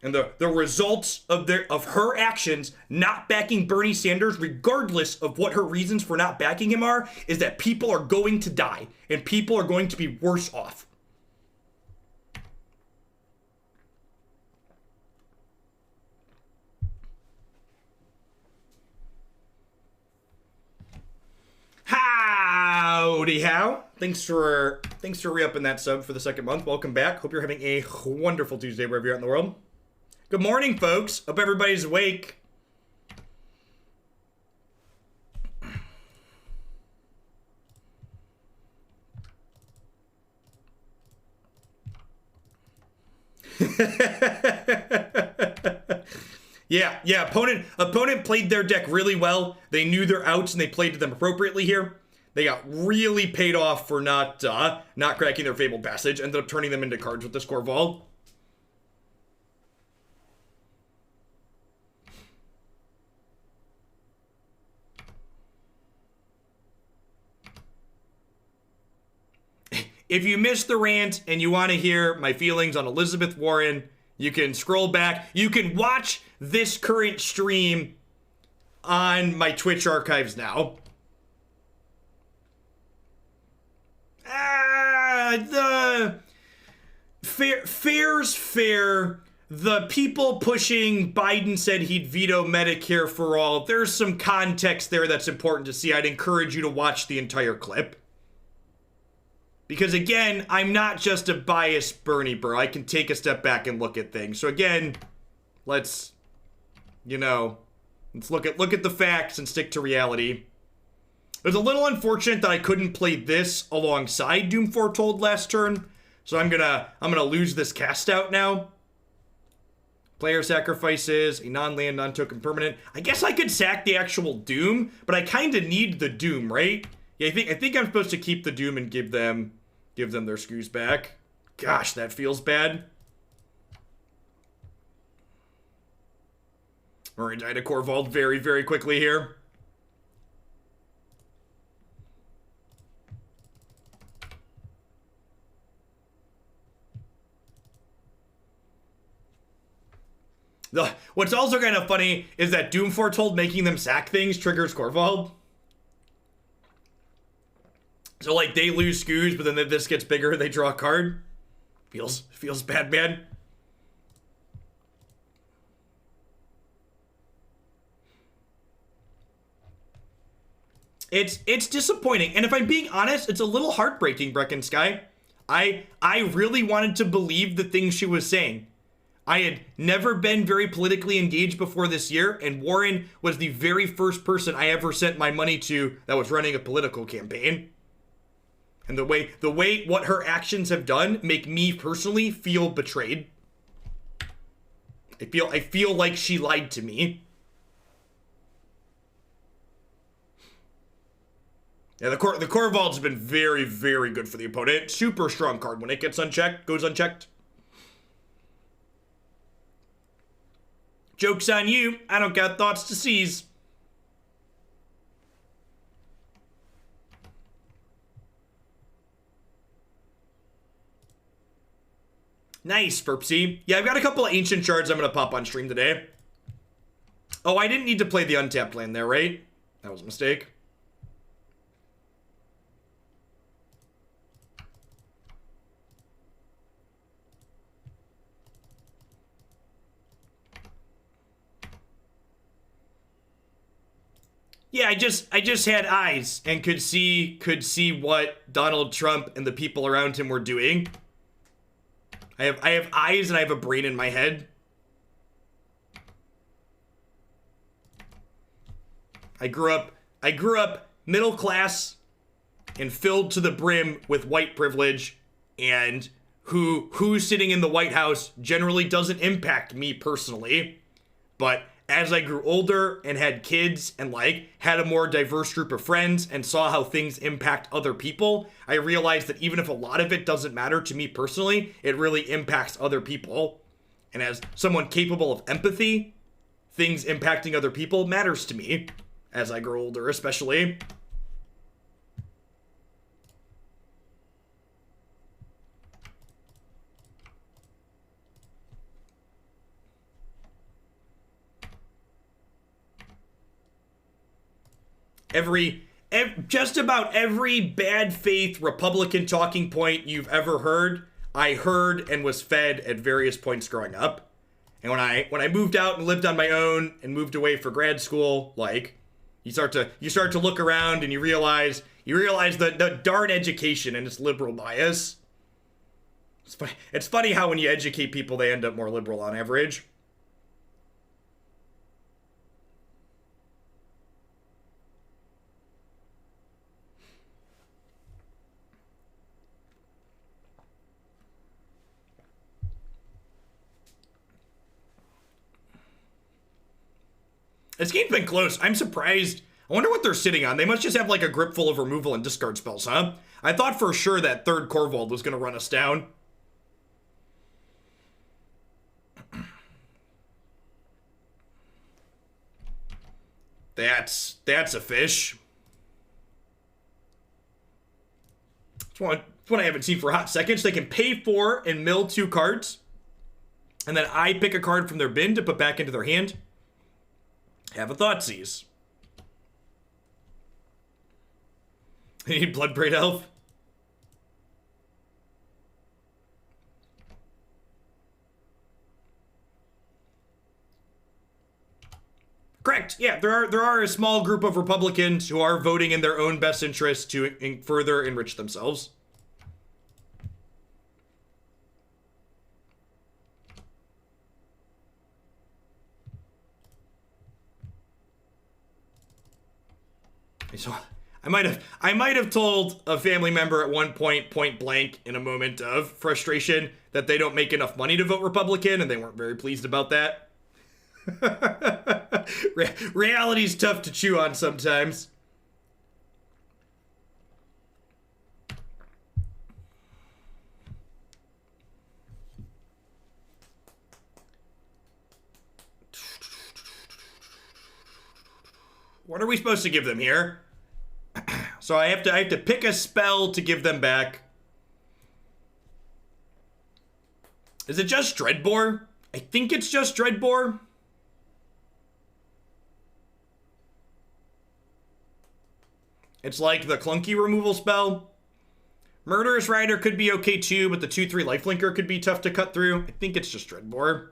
And the results of her actions not backing Bernie Sanders, regardless of what her reasons for not backing him are, is that people are going to die and people are going to be worse off. Howdy how. Thanks for re-upping that sub for the second month. Welcome back. Hope you're having a wonderful Tuesday wherever you're at in the world. Good morning, folks. Hope everybody's awake. Yeah, opponent played their deck really well. They knew their outs and they played to them appropriately here. They got really paid off for not cracking their Fabled Passage. Ended up turning them into cards with this Corval. If you missed the rant and you want to hear my feelings on Elizabeth Warren, you can scroll back. You can watch this current stream on my Twitch archives now. The fair's fair. The people pushing Biden said he'd veto Medicare for all. There's some context there that's important to see. I'd encourage you to watch the entire clip. Because again, I'm not just a biased Bernie bro. I can take a step back and look at things. So again, let's look at the facts and stick to reality. It was a little unfortunate that I couldn't play this alongside Doom Foretold last turn. So I'm gonna lose this cast out now. Player sacrifices a non-land, non-token permanent. I guess I could sack the actual Doom, but I kind of need the Doom, right? Yeah, I think I'm supposed to keep the Doom and give them their skews back. Gosh, that feels bad. We're gonna die to Corval very, very quickly here. What's also kind of funny is that Doom Foretold making them sack things triggers Corval. So, like, they lose skews, but then if this gets bigger, they draw a card. Feels bad, man. It's disappointing. And if I'm being honest, it's a little heartbreaking, Brecken Sky. I really wanted to believe the things she was saying. I had never been very politically engaged before this year, and Warren was the very first person I ever sent my money to that was running a political campaign. And the way what her actions have done make me personally feel betrayed. I feel like she lied to me. Yeah, the Corval's been very, very good for the opponent. Super strong card when it gets unchecked, goes unchecked. Joke's on you, I don't got Thoughtseize. Nice, Burpsy. Yeah, I've got a couple of ancient shards I'm going to pop on stream today. Oh, I didn't need to play the untapped land there, right? That was a mistake. Yeah, I just had eyes and could see what Donald Trump and the people around him were doing. I have eyes and I have a brain in my head. I grew up middle class and filled to the brim with white privilege, and who's sitting in the White House generally doesn't impact me personally. But as I grew older and had kids and had a more diverse group of friends and saw how things impact other people, I realized that even if a lot of it doesn't matter to me personally, it really impacts other people. And as someone capable of empathy, things impacting other people matters to me. as I grow older, especially. Just about every bad faith Republican talking point you've ever heard, I heard and was fed at various points growing up. And when I moved out and lived on my own and moved away for grad school, like, you start to look around and you realize the darn education and its liberal bias. It's funny how when you educate people, they end up more liberal on average. This game's been close. I'm surprised. I wonder what they're sitting on. They must just have like a grip full of removal and discard spells, huh? I thought for sure that third Corvold was going to run us down. That's a fish. That's what I haven't seen for hot seconds. They can pay 4 and mill 2 cards. And then I pick a card from their bin to put back into their hand. Have a Thoughtseize. You need Bloodbraid Elf? Correct. Yeah, there are a small group of Republicans who are voting in their own best interest to further enrich themselves. So I might have told a family member at one point blank in a moment of frustration that they don't make enough money to vote Republican, and they weren't very pleased about that. Reality's tough to chew on sometimes. What are we supposed to give them here? So I have to pick a spell to give them back. Is it just Dreadbore? I think it's just Dreadbore. It's like the clunky removal spell. Murderous Rider could be okay too, but the 2/3 lifelinker could be tough to cut through. I think it's just Dreadbore.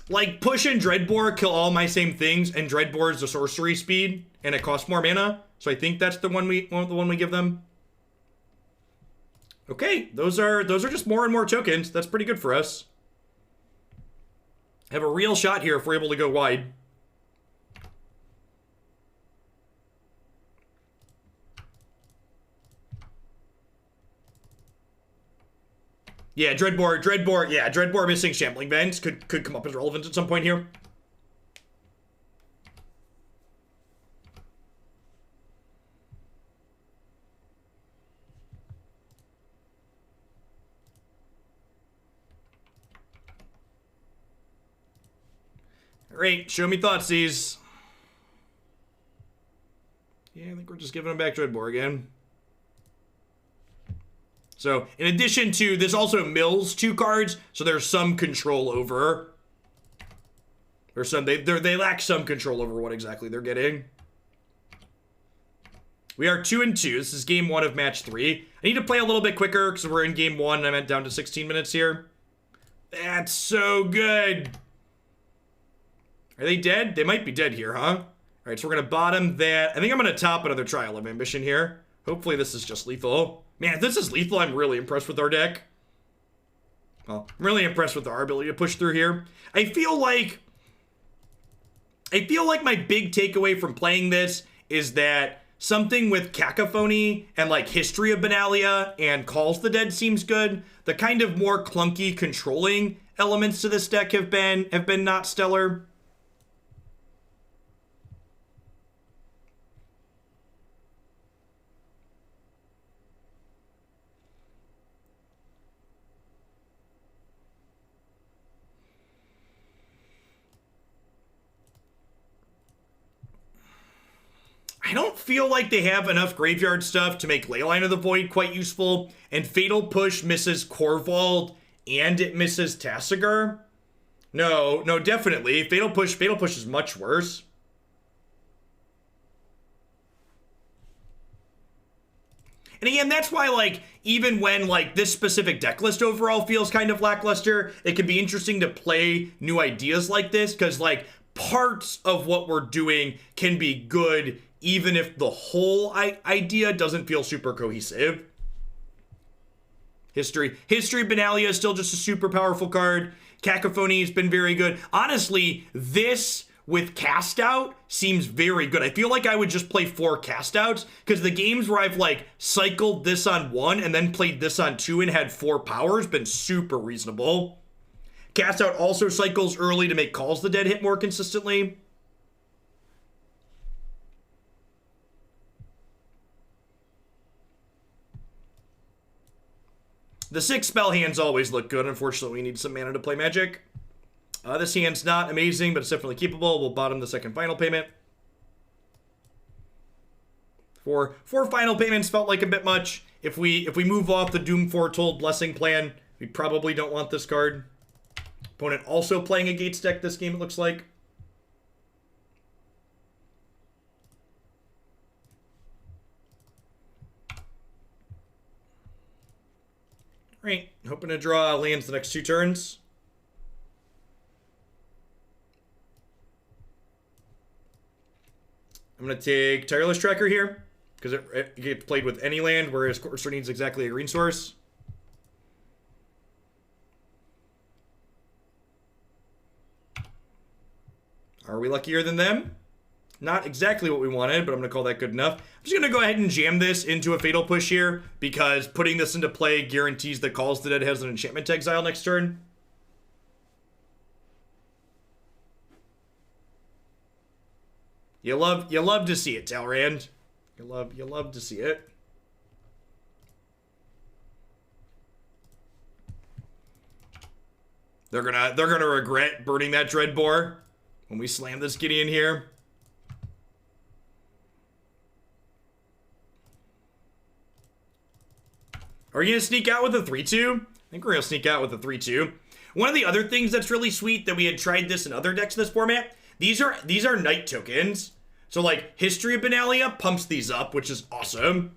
Like, Push and Dreadbore kill all my same things, and Dreadbore is the sorcery speed, and it costs more mana. So I think that's the one we give them. Okay, those are just more and more tokens. That's pretty good for us. Have a real shot here if we're able to go wide. Yeah, Dreadbore missing Shambling Vent could come up as relevant at some point here. Alright, show me Thoughtseize. Yeah, I think we're just giving him back Dreadbore again. So, in addition to, this also mills 2 cards, so there's some control over. There's some, they lack some control over what exactly they're getting. We are 2-2. This is game 1 of match 3. I need to play a little bit quicker, because we're in game 1, and I meant down to 16 minutes here. That's so good. Are they dead? They might be dead here, huh? Alright, so we're going to bottom that. I think I'm going to top another Trial of Ambition here. Hopefully this is just lethal. Man, if this is lethal, I'm really impressed with our deck. Well, I'm really impressed with our ability to push through here. I feel like my big takeaway from playing this is that something with Cacophony and like History of Benalia and Calls the Dead seems good. The kind of more clunky controlling elements to this deck have been not stellar. don't feel like they have enough graveyard stuff to make Leyline of the Void quite useful, and Fatal Push misses Korvold, and it misses Tasigur. No, definitely. Fatal Push is much worse. And again, that's why, like, even when, like, this specific deck list overall feels kind of lackluster, it can be interesting to play new ideas like this, because, like, parts of what we're doing can be good, even if the whole idea doesn't feel super cohesive. History of Benalia is still just a super powerful card. Cacophony has been very good. Honestly, this with cast out seems very good. I feel like I would just play 4 cast outs, because the games where I've like cycled this on 1 and then played this on 2 and had 4 powers been super reasonable. Cast out also cycles early to make Calls the Dead hit more consistently. The 6 spell hands always look good. Unfortunately, we need some mana to play Magic. This hand's not amazing, but it's definitely keepable. We'll bottom the second final payment. Four final payments felt like a bit much. If we move off the Doom Foretold Blessing plan, we probably don't want this card. Opponent also playing a Gates deck this game, it looks like. Alright, hoping to draw lands the next 2 turns. I'm going to take Tireless Tracker here, because it gets played with any land, whereas Courser needs exactly a green source. Are we luckier than them? Not exactly what we wanted, but I'm going to call that good enough. I'm just going to go ahead and jam this into a Fatal Push here, because putting this into play guarantees that Calls the Dead has an enchantment to exile next turn. You love to see it, Talrand. You love to see it. They're gonna regret burning that Dreadbore when we slam this Gideon here. Are we gonna sneak out with a 3-2? I think we're gonna sneak out with a 3-2. One of the other things that's really sweet that we had tried this in other decks in this format, these are night tokens. So like History of Benalia pumps these up, which is awesome.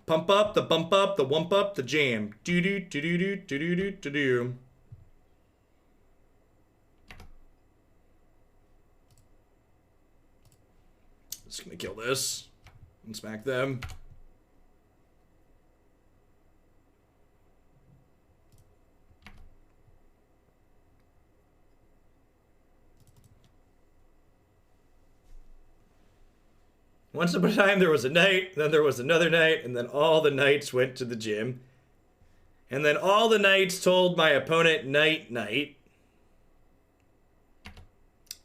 Pump up, the bump up, the wump up, the jam. Do do do do do do do do do do. Just gonna kill this and smack them. Once upon a time, there was a night, then there was another night, and then all the knights went to the gym. And then all the knights told my opponent, night, night.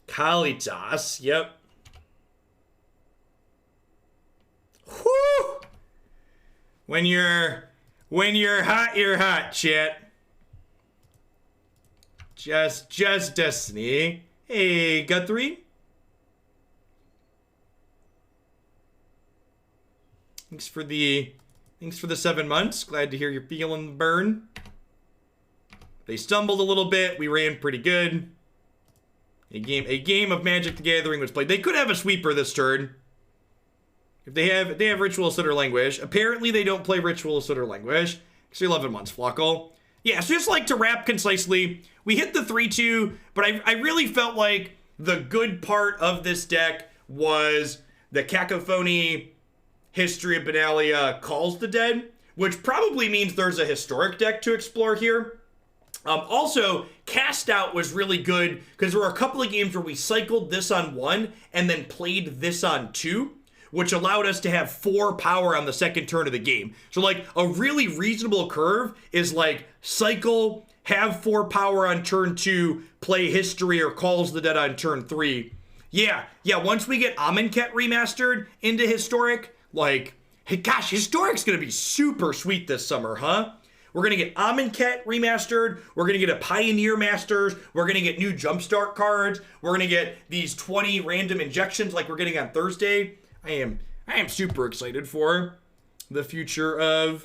Kalitas, yep. Whew! When you're hot, chat. Just destiny. Hey, Guthrie. Thanks for the 7 months. Glad to hear you're feeling the burn. They stumbled a little bit. We ran pretty good. A game of Magic the Gathering was played. They could have a sweeper this turn. If they have Ritual Sutter Languish. Apparently they don't play Ritual Sutter Languish. It's 11 months, Flockle. Yeah, so just like to wrap concisely, we hit the 3-2, but I really felt like the good part of this deck was the Cacophony History of Benalia Calls the Dead, which probably means there's a historic deck to explore here. Also, Cast Out was really good because there were a couple of games where we cycled this on 1 and then played this on 2, which allowed us to have 4 power on the second turn of the game. So like a really reasonable curve is like cycle, have 4 power on turn 2, play History or Calls the Dead on turn 3. Yeah, once we get Amonkhet remastered into Historic, like, hey, gosh, Historic's gonna be super sweet this summer, huh? We're going to get Amonkhet remastered. We're going to get a Pioneer Masters. We're going to get new Jumpstart cards. We're going to get these 20 random injections like we're getting on Thursday. I am super excited for the future of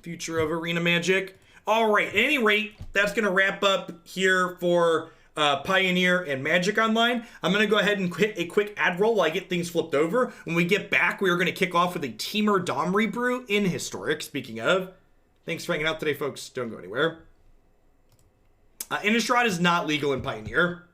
Arena Magic. All right, at any rate, that's going to wrap up here for Pioneer and Magic Online. I'm going to go ahead and hit a quick ad roll while I get things flipped over. When we get back, we are going to kick off with a Temur Domri brew in Historic. Speaking of, thanks for hanging out today, folks. Don't go anywhere. Innistrad is not legal in Pioneer.